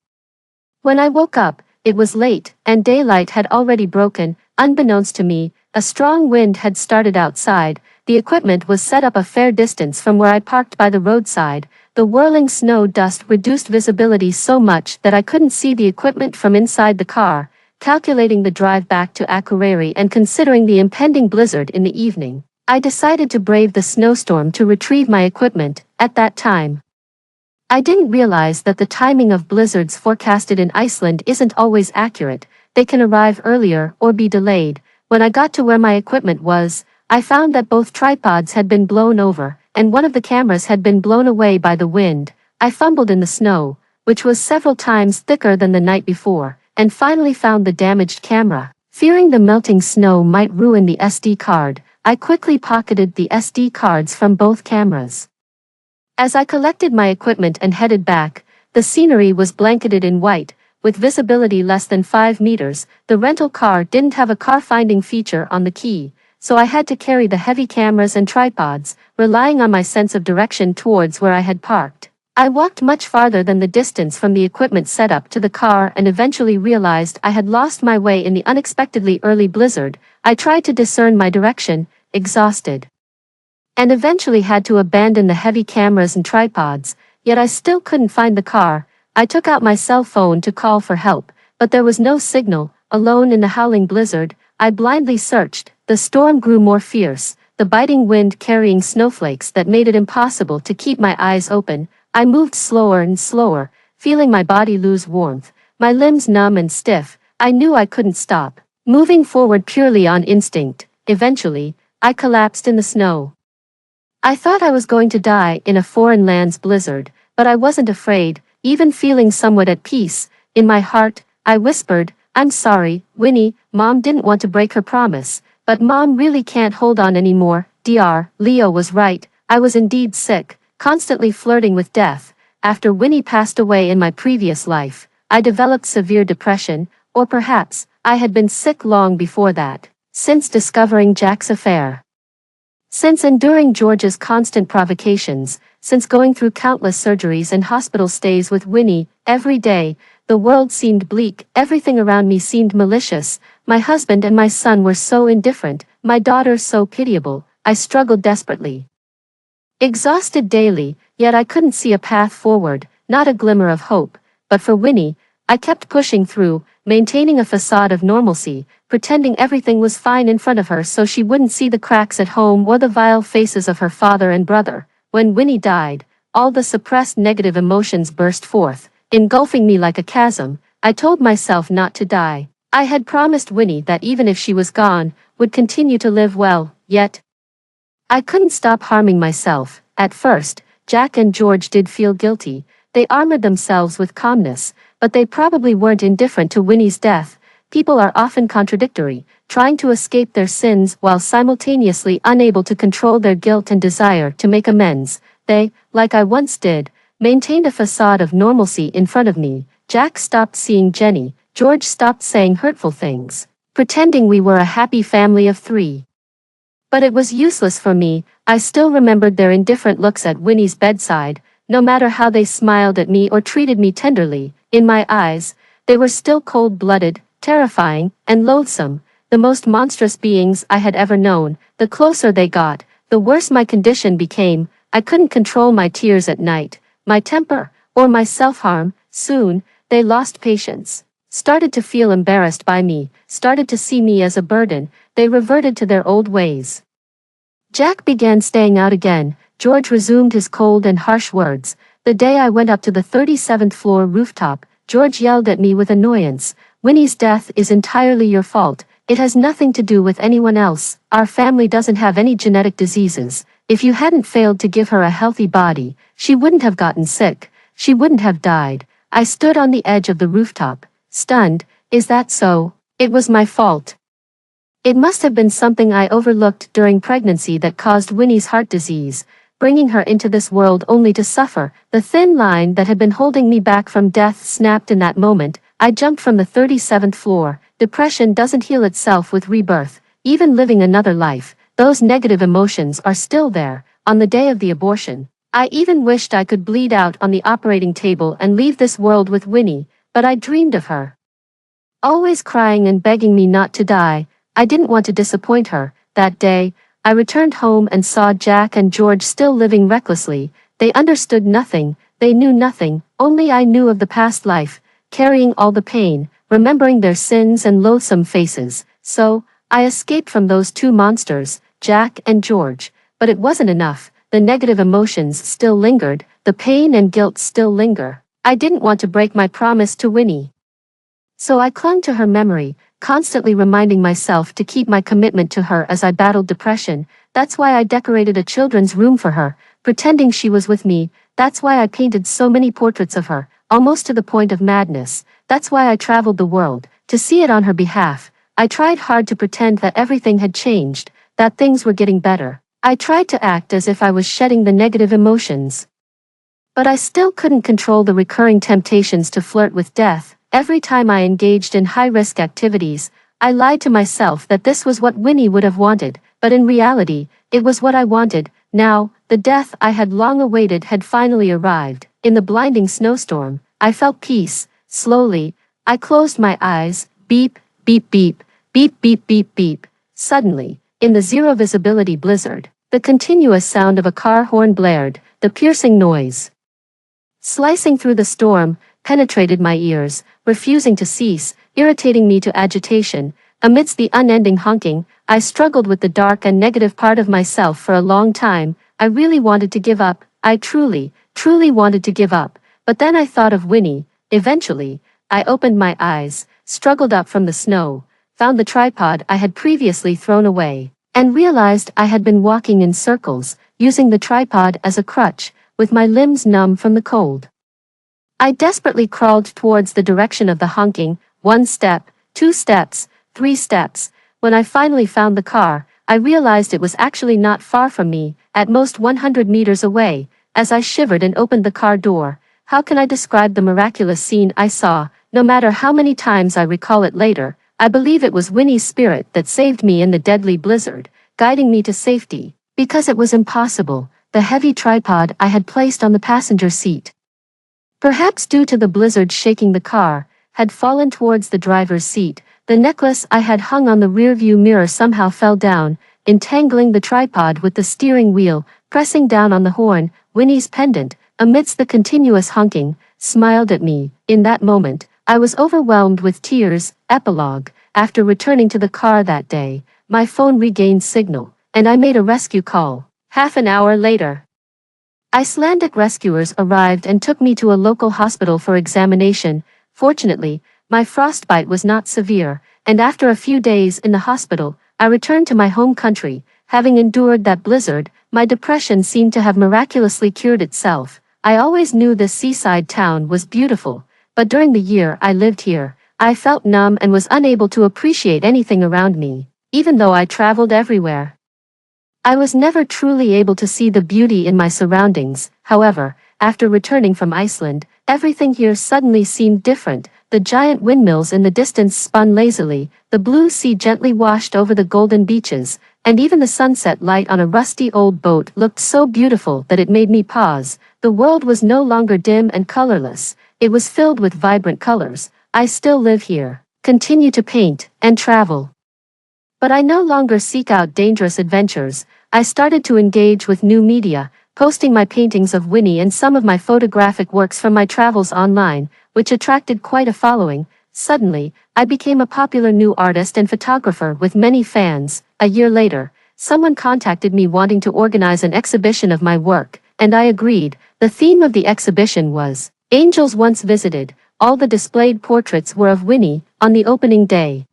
When I woke up, it was late, and daylight had already broken. Unbeknownst to me, a strong wind had started outside. The equipment was set up a fair distance from where I parked by the roadside. The whirling snow dust reduced visibility so much that I couldn't see the equipment from inside the car. Calculating the drive back to Akureyri and considering the impending blizzard in the evening, I decided to brave the snowstorm to retrieve my equipment. At that time, I didn't realize that the timing of blizzards forecasted in Iceland isn't always accurate. They can arrive earlier or be delayed. When I got to where my equipment was, I found that both tripods had been blown over, and one of the cameras had been blown away by the wind. I fumbled in the snow, which was several times thicker than the night before, and finally found the damaged camera. Fearing the melting snow might ruin the SD card, I quickly pocketed the SD cards from both cameras. As I collected my equipment and headed back, the scenery was blanketed in white, with visibility less than 5 meters. The rental car didn't have a car-finding feature on the key, so I had to carry the heavy cameras and tripods, relying on my sense of direction towards where I had parked. I walked much farther than the distance from the equipment setup to the car and eventually realized I had lost my way in the unexpectedly early blizzard. I tried to discern my direction, exhausted, and eventually had to abandon the heavy cameras and tripods, yet I still couldn't find the car. I took out my cell phone to call for help, but there was no signal. Alone in the howling blizzard, I blindly searched. The storm grew more fierce, the biting wind carrying snowflakes that made it impossible to keep my eyes open. I moved slower and slower, feeling my body lose warmth, my limbs numb and stiff. I knew I couldn't stop, moving forward purely on instinct. Eventually, I collapsed in the snow. I thought I was going to die in a foreign land's blizzard, but I wasn't afraid, even feeling somewhat at peace. In my heart, I whispered, "I'm sorry, Winnie." Mom didn't want to break her promise, but Mom really can't hold on anymore. Dr. Leo was right, I was indeed sick, constantly flirting with death. After Winnie passed away in my previous life, I developed severe depression, or perhaps, I had been sick long before that. Since discovering Jack's affair, since enduring George's constant provocations, since going through countless surgeries and hospital stays with Winnie, every day, the world seemed bleak, everything around me seemed malicious. My husband and my son were so indifferent, my daughter so pitiable. I struggled desperately, exhausted daily, yet I couldn't see a path forward, not a glimmer of hope. But for Winnie, I kept pushing through, maintaining a facade of normalcy, pretending everything was fine in front of her so she wouldn't see the cracks at home or the vile faces of her father and brother. When Winnie died, all the suppressed negative emotions burst forth, engulfing me like a chasm. I told myself not to die. I had promised Winnie that even if she was gone, would continue to live well, yet I couldn't stop harming myself. At first, Jack and George did feel guilty. They armored themselves with calmness, but they probably weren't indifferent to Winnie's death. People are often contradictory, trying to escape their sins while simultaneously unable to control their guilt and desire to make amends. They, like I once did, maintained a facade of normalcy in front of me. Jack stopped seeing Jenny, George stopped saying hurtful things, pretending we were a happy family of 3. But it was useless for me. I still remembered their indifferent looks at Winnie's bedside, no matter how they smiled at me or treated me tenderly. In my eyes, they were still cold-blooded, terrifying, and loathsome, the most monstrous beings I had ever known. The closer they got, the worse my condition became. I couldn't control my tears at night, my temper, or my self-harm. Soon, they lost patience, started to feel embarrassed by me, started to see me as a burden. They reverted to their old ways. Jack began staying out again. George resumed his cold and harsh words. The day I went up to the 37th floor rooftop, George yelled at me with annoyance. "Winnie's death is entirely your fault. It has nothing to do with anyone else. Our family doesn't have any genetic diseases. If you hadn't failed to give her a healthy body, she wouldn't have gotten sick. She wouldn't have died." I stood on the edge of the rooftop, stunned. Is that so? It was my fault. It must have been something I overlooked during pregnancy that caused Winnie's heart disease, bringing her into this world only to suffer. The thin line that had been holding me back from death snapped in that moment. I jumped from the 37th floor. Depression doesn't heal itself with rebirth. Even living another life, those negative emotions are still there. On the day of the abortion, I even wished I could bleed out on the operating table and leave this world with Winnie, but I dreamed of her, always crying and begging me not to die. I didn't want to disappoint her. That day, I returned home and saw Jack and George still living recklessly. They understood nothing, they knew nothing, only I knew of the past life, carrying all the pain, remembering their sins and loathsome faces. So, I escaped from those two monsters, Jack and George. But it wasn't enough. The negative emotions still lingered, the pain and guilt still linger. I didn't want to break my promise to Winnie, so I clung to her memory, constantly reminding myself to keep my commitment to her as I battled depression. That's why I decorated a children's room for her, pretending she was with me. That's why I painted so many portraits of her, almost to the point of madness. That's why I traveled the world, to see it on her behalf. I tried hard to pretend that everything had changed, that things were getting better. I tried to act as if I was shedding the negative emotions. But I still couldn't control the recurring temptations to flirt with death. Every time I engaged in high-risk activities, I lied to myself that this was what Winnie would have wanted, but in reality, it was what I wanted. Now, the death I had long awaited had finally arrived. In the blinding snowstorm, I felt peace. Slowly, I closed my eyes. Beep, beep, beep, beep, beep, beep, beep. Suddenly, in the zero-visibility blizzard, the continuous sound of a car horn blared, the piercing noise, slicing through the storm, penetrated my ears, refusing to cease, irritating me to agitation. Amidst the unending honking, I struggled with the dark and negative part of myself for a long time. I really wanted to give up. I truly, truly wanted to give up. But then I thought of Winnie. Eventually, I opened my eyes, struggled up from the snow, found the tripod I had previously thrown away, and realized I had been walking in circles, using the tripod as a crutch, with my limbs numb from the cold. I desperately crawled towards the direction of the honking. 1 step, 2 steps, 3 steps. When I finally found the car, I realized it was actually not far from me, at most 100 meters away. As I shivered and opened the car door, how can I describe the miraculous scene I saw? No matter how many times I recall it later, I believe it was Winnie's spirit that saved me in the deadly blizzard, guiding me to safety, because it was impossible. The heavy tripod I had placed on the passenger seat, perhaps due to the blizzard shaking the car, had fallen towards the driver's seat. The necklace I had hung on the rearview mirror somehow fell down, entangling the tripod with the steering wheel, pressing down on the horn. Winnie's pendant, amidst the continuous honking, smiled at me. In that moment, I was overwhelmed with tears. Epilogue. After returning to the car that day, my phone regained signal, and I made a rescue call. Half an hour later, Icelandic rescuers arrived and took me to a local hospital for examination. Fortunately, my frostbite was not severe, and after a few days in the hospital, I returned to my home country. Having endured that blizzard, my depression seemed to have miraculously cured itself. I always knew this seaside town was beautiful, but during the year I lived here, I felt numb and was unable to appreciate anything around me. Even though I traveled everywhere, I was never truly able to see the beauty in my surroundings. However, after returning from Iceland, everything here suddenly seemed different. The giant windmills in the distance spun lazily, the blue sea gently washed over the golden beaches, and even the sunset light on a rusty old boat looked so beautiful that it made me pause. The world was no longer dim and colorless, it was filled with vibrant colors. I still live here, continue to paint, and travel. But I no longer seek out dangerous adventures. I started to engage with new media, posting my paintings of Winnie and some of my photographic works from my travels online, which attracted quite a following. Suddenly, I became a popular new artist and photographer with many fans. A year later, someone contacted me wanting to organize an exhibition of my work, and I agreed. The theme of the exhibition was Angels Once Visited. All the displayed portraits were of Winnie. On the opening day,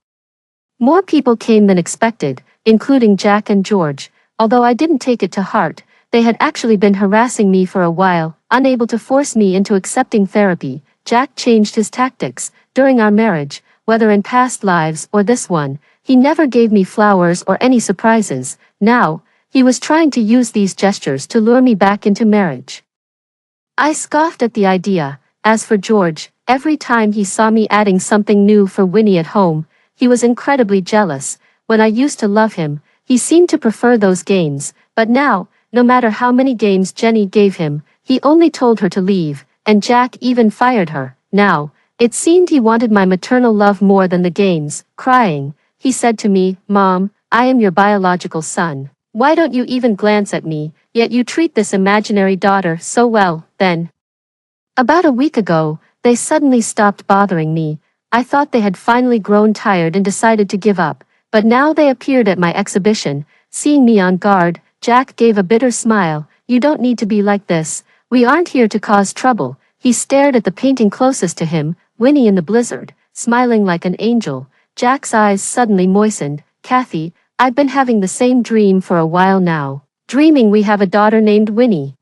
more people came than expected, including Jack and George. Although I didn't take it to heart, they had actually been harassing me for a while, unable to force me into accepting therapy. Jack changed his tactics. During our marriage, whether in past lives or this one, he never gave me flowers or any surprises. Now, he was trying to use these gestures to lure me back into marriage. I scoffed at the idea. As for George, every time he saw me adding something new for Winnie at home, he was incredibly jealous. When I used to love him, he seemed to prefer those games, but now, no matter how many games Jenny gave him, he only told her to leave, and Jack even fired her. Now, it seemed he wanted my maternal love more than the games. Crying, he said to me, "Mom, I am your biological son. Why don't you even glance at me, yet you treat this imaginary daughter so well?" Then, about a week ago, they suddenly stopped bothering me. I thought they had finally grown tired and decided to give up. But now they appeared at my exhibition, seeing me on guard. Jack gave a bitter smile. "You don't need to be like this. We aren't here to cause trouble." He stared at the painting closest to him, Winnie in the blizzard, smiling like an angel. Jack's eyes suddenly moistened. "Kathy, I've been having the same dream for a while now. Dreaming we have a daughter named Winnie."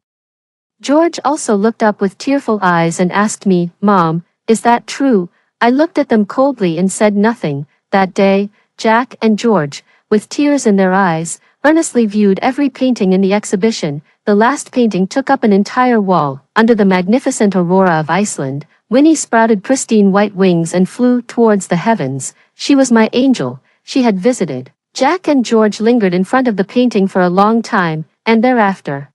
George also looked up with tearful eyes and asked me, "Mom, is that true?" I looked at them coldly and said nothing. That day, Jack and George, with tears in their eyes, earnestly viewed every painting in the exhibition. The last painting took up an entire wall. Under the magnificent aurora of Iceland, Winnie sprouted pristine white wings and flew towards the heavens. She was my angel. She had visited. Jack and George lingered in front of the painting for a long time, and thereafter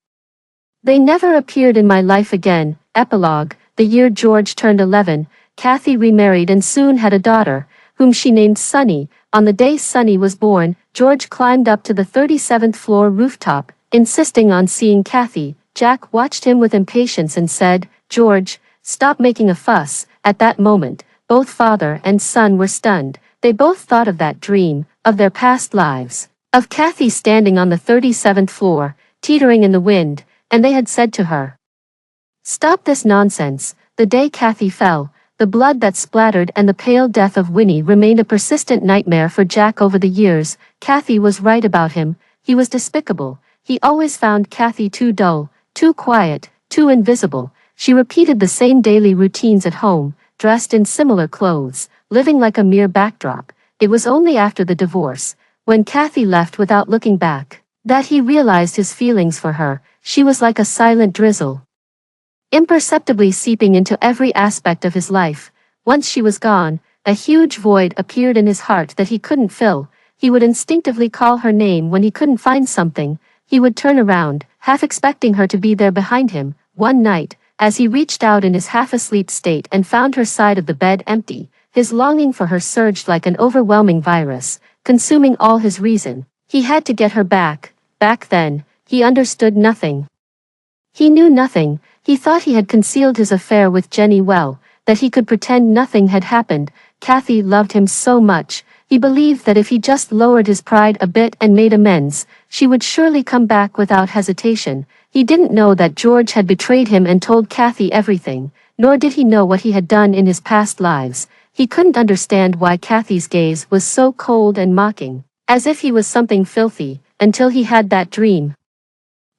they never appeared in my life again. Epilogue. The year George turned 11, Kathy remarried and soon had a daughter, whom she named Sunny. On the day Sunny was born, George climbed up to the 37th floor rooftop, insisting on seeing Kathy. Jack watched him with impatience and said, "George, stop making a fuss." At that moment, both father and son were stunned. They both thought of that dream, of their past lives, of Kathy standing on the 37th floor, teetering in the wind, and they had said to her, "Stop this nonsense." The day Kathy fell, the blood that splattered and the pale death of Winnie remained a persistent nightmare for Jack over the years. Kathy was right about him. He was despicable. He always found Kathy too dull, too quiet, too invisible. She repeated the same daily routines at home, dressed in similar clothes, living like a mere backdrop. It was only after the divorce, when Kathy left without looking back, that he realized his feelings for her. She was like a silent drizzle, imperceptibly seeping into every aspect of his life. Once she was gone, a huge void appeared in his heart that he couldn't fill. He would instinctively call her name when he couldn't find something. He would turn around, half expecting her to be there behind him. One night, as he reached out in his half-asleep state and found her side of the bed empty, his longing for her surged like an overwhelming virus, consuming all his reason. He had to get her back. Back then, he understood nothing. He knew nothing. He thought he had concealed his affair with Jenny well, that he could pretend nothing had happened. Kathy loved him so much. He believed that if he just lowered his pride a bit and made amends, she would surely come back without hesitation. He didn't know that George had betrayed him and told Kathy everything, nor did he know what he had done in his past lives. He couldn't understand why Kathy's gaze was so cold and mocking, as if he was something filthy, until he had that dream.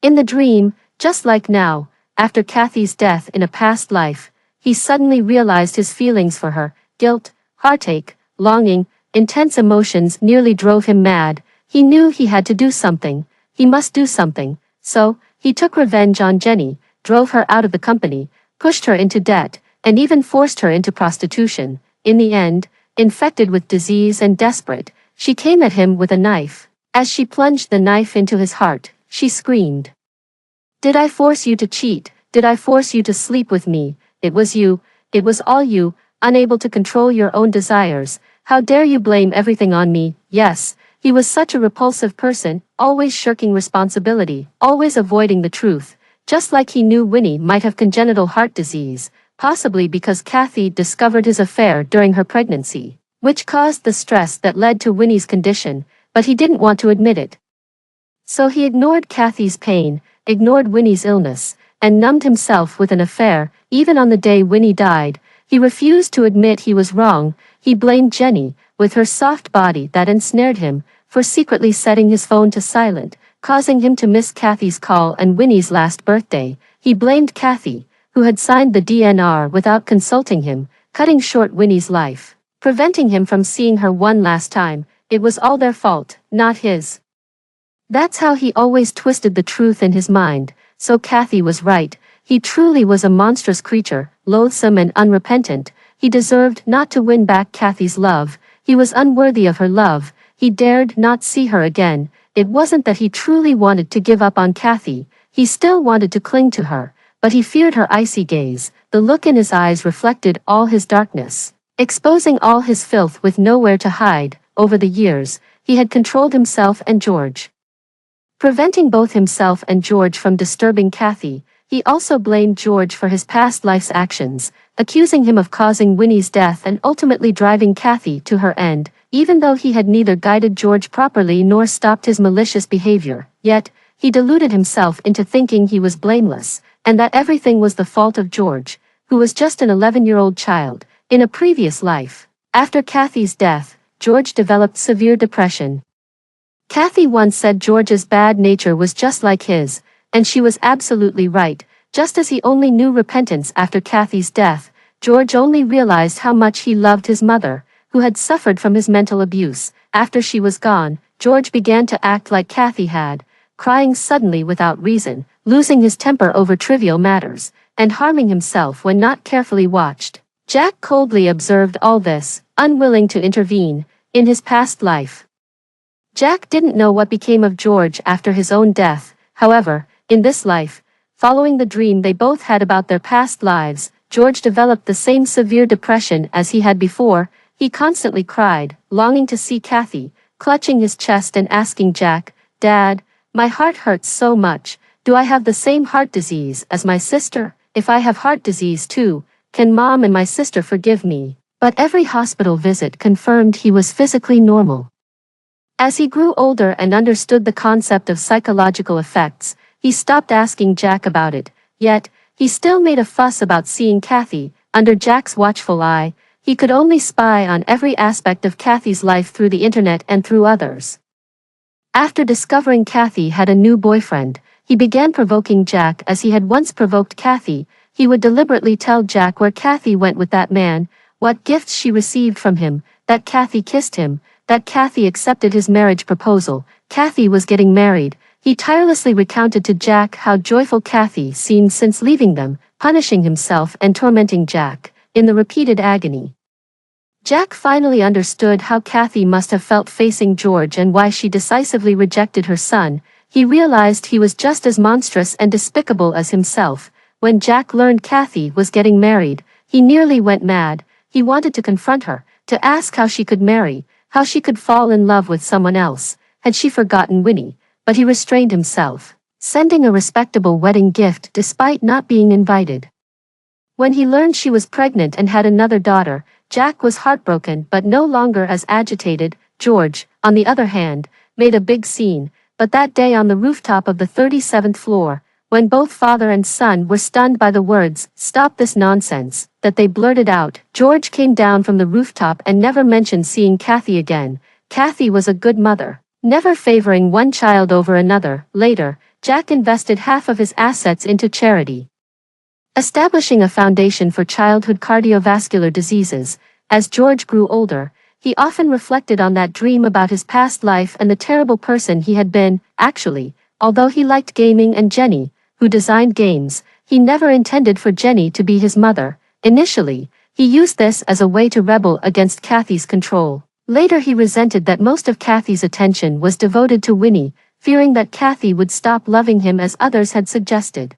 In the dream, just like now, after Kathy's death in a past life, he suddenly realized his feelings for her. Guilt, heartache, longing, intense emotions nearly drove him mad. He knew he had to do something. He must do something. So, he took revenge on Jenny, drove her out of the company, pushed her into debt, and even forced her into prostitution. In the end, infected with disease and desperate, she came at him with a knife. As she plunged the knife into his heart, she screamed, "Did I force you to cheat? Did I force you to sleep with me? It was you. It was all you, unable to control your own desires. How dare you blame everything on me?" Yes, he was such a repulsive person, always shirking responsibility, always avoiding the truth, just like he knew Winnie might have congenital heart disease, possibly because Kathy discovered his affair during her pregnancy, which caused the stress that led to Winnie's condition, but he didn't want to admit it. So he ignored Kathy's pain, ignored Winnie's illness, and numbed himself with an affair. Even on the day Winnie died, he refused to admit he was wrong. He blamed Jenny, with her soft body that ensnared him, for secretly setting his phone to silent, causing him to miss Kathy's call and Winnie's last birthday. He blamed Kathy, who had signed the DNR without consulting him, cutting short Winnie's life, preventing him from seeing her one last time. It was all their fault, not his. That's how he always twisted the truth in his mind. So Kathy was right. He truly was a monstrous creature, loathsome and unrepentant. He deserved not to win back Kathy's love. He was unworthy of her love. He dared not see her again. It wasn't that he truly wanted to give up on Kathy. He still wanted to cling to her, but he feared her icy gaze. The look in his eyes reflected all his darkness, exposing all his filth with nowhere to hide. Over the years, he had controlled himself and George, preventing both himself and George from disturbing Kathy. He also blamed George for his past life's actions, accusing him of causing Winnie's death and ultimately driving Kathy to her end, even though he had neither guided George properly nor stopped his malicious behavior. Yet, he deluded himself into thinking he was blameless, and that everything was the fault of George, who was just an 11-year-old child. In a previous life, after Kathy's death, George developed severe depression. Kathy once said George's bad nature was just like his, and she was absolutely right. Just as he only knew repentance after Kathy's death, George only realized how much he loved his mother, who had suffered from his mental abuse. After she was gone, George began to act like Kathy had, crying suddenly without reason, losing his temper over trivial matters, and harming himself when not carefully watched. Jack coldly observed all this, unwilling to intervene, in his past life. Jack didn't know what became of George after his own death, however, in this life, following the dream they both had about their past lives, George developed the same severe depression as he had before. He constantly cried, longing to see Kathy, clutching his chest and asking Jack, "Dad, my heart hurts so much. Do I have the same heart disease as my sister? If I have heart disease too, can Mom and my sister forgive me?" But every hospital visit confirmed he was physically normal. As he grew older and understood the concept of psychological effects, he stopped asking Jack about it, yet, he still made a fuss about seeing Kathy. Under Jack's watchful eye, he could only spy on every aspect of Kathy's life through the internet and through others. After discovering Kathy had a new boyfriend, he began provoking Jack as he had once provoked Kathy. He would deliberately tell Jack where Kathy went with that man, what gifts she received from him, that Kathy kissed him, that Kathy accepted his marriage proposal. Kathy was getting married. He tirelessly recounted to Jack how joyful Kathy seemed since leaving them, punishing himself and tormenting Jack, in the repeated agony. Jack finally understood how Kathy must have felt facing George and why she decisively rejected her son. He realized he was just as monstrous and despicable as himself. When Jack learned Kathy was getting married, he nearly went mad. He wanted to confront her, to ask how she could marry, how she could fall in love with someone else. Had she forgotten Winnie? But he restrained himself, sending a respectable wedding gift despite not being invited. When he learned she was pregnant and had another daughter, Jack was heartbroken but no longer as agitated. George, on the other hand, made a big scene, but that day on the rooftop of the 37th floor, when both father and son were stunned by the words, "Stop this nonsense," that they blurted out, George came down from the rooftop and never mentioned seeing Kathy again. Kathy was a good mother, never favoring one child over another. Later, Jack invested half of his assets into charity, establishing a foundation for childhood cardiovascular diseases. As George grew older, he often reflected on that dream about his past life and the terrible person he had been. Actually, although he liked gaming and Jenny, who designed games, he never intended for Jenny to be his mother. Initially, he used this as a way to rebel against Kathy's control. Later he resented that most of Kathy's attention was devoted to Winnie, fearing that Kathy would stop loving him as others had suggested.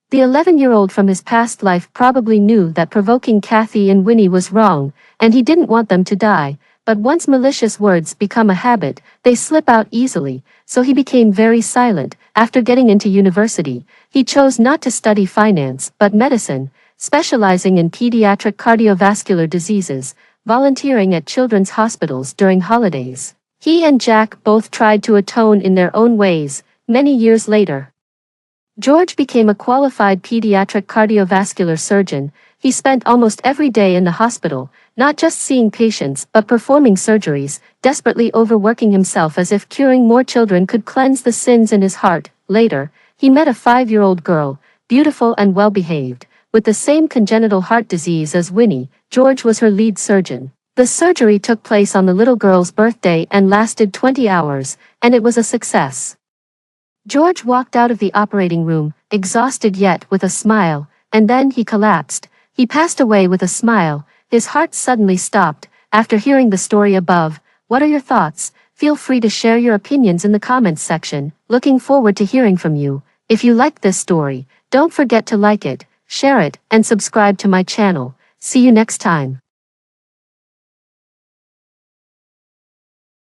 The 11-year-old from his past life probably knew that provoking Kathy and Winnie was wrong, and he didn't want them to die, but once malicious words become a habit, they slip out easily, so he became very silent. After getting into university, he chose not to study finance but medicine, specializing in pediatric cardiovascular diseases, volunteering at children's hospitals during holidays. He and Jack both tried to atone in their own ways. Many years later, George became a qualified pediatric cardiovascular surgeon. He spent almost every day in the hospital, not just seeing patients but performing surgeries, desperately overworking himself as if curing more children could cleanse the sins in his heart. Later, he met a 5-year-old girl, beautiful and well-behaved, with the same congenital heart disease as Winnie. George was her lead surgeon. The surgery took place on the little girl's birthday and lasted 20 hours, and it was a success. George walked out of the operating room, exhausted yet with a smile, and then he collapsed. He passed away with a smile. His heart suddenly stopped. After hearing the story above, what are your thoughts? Feel free to share your opinions in the comments section. Looking forward to hearing from you. If you liked this story, don't forget to like it, share it, and subscribe to my channel. See you next time.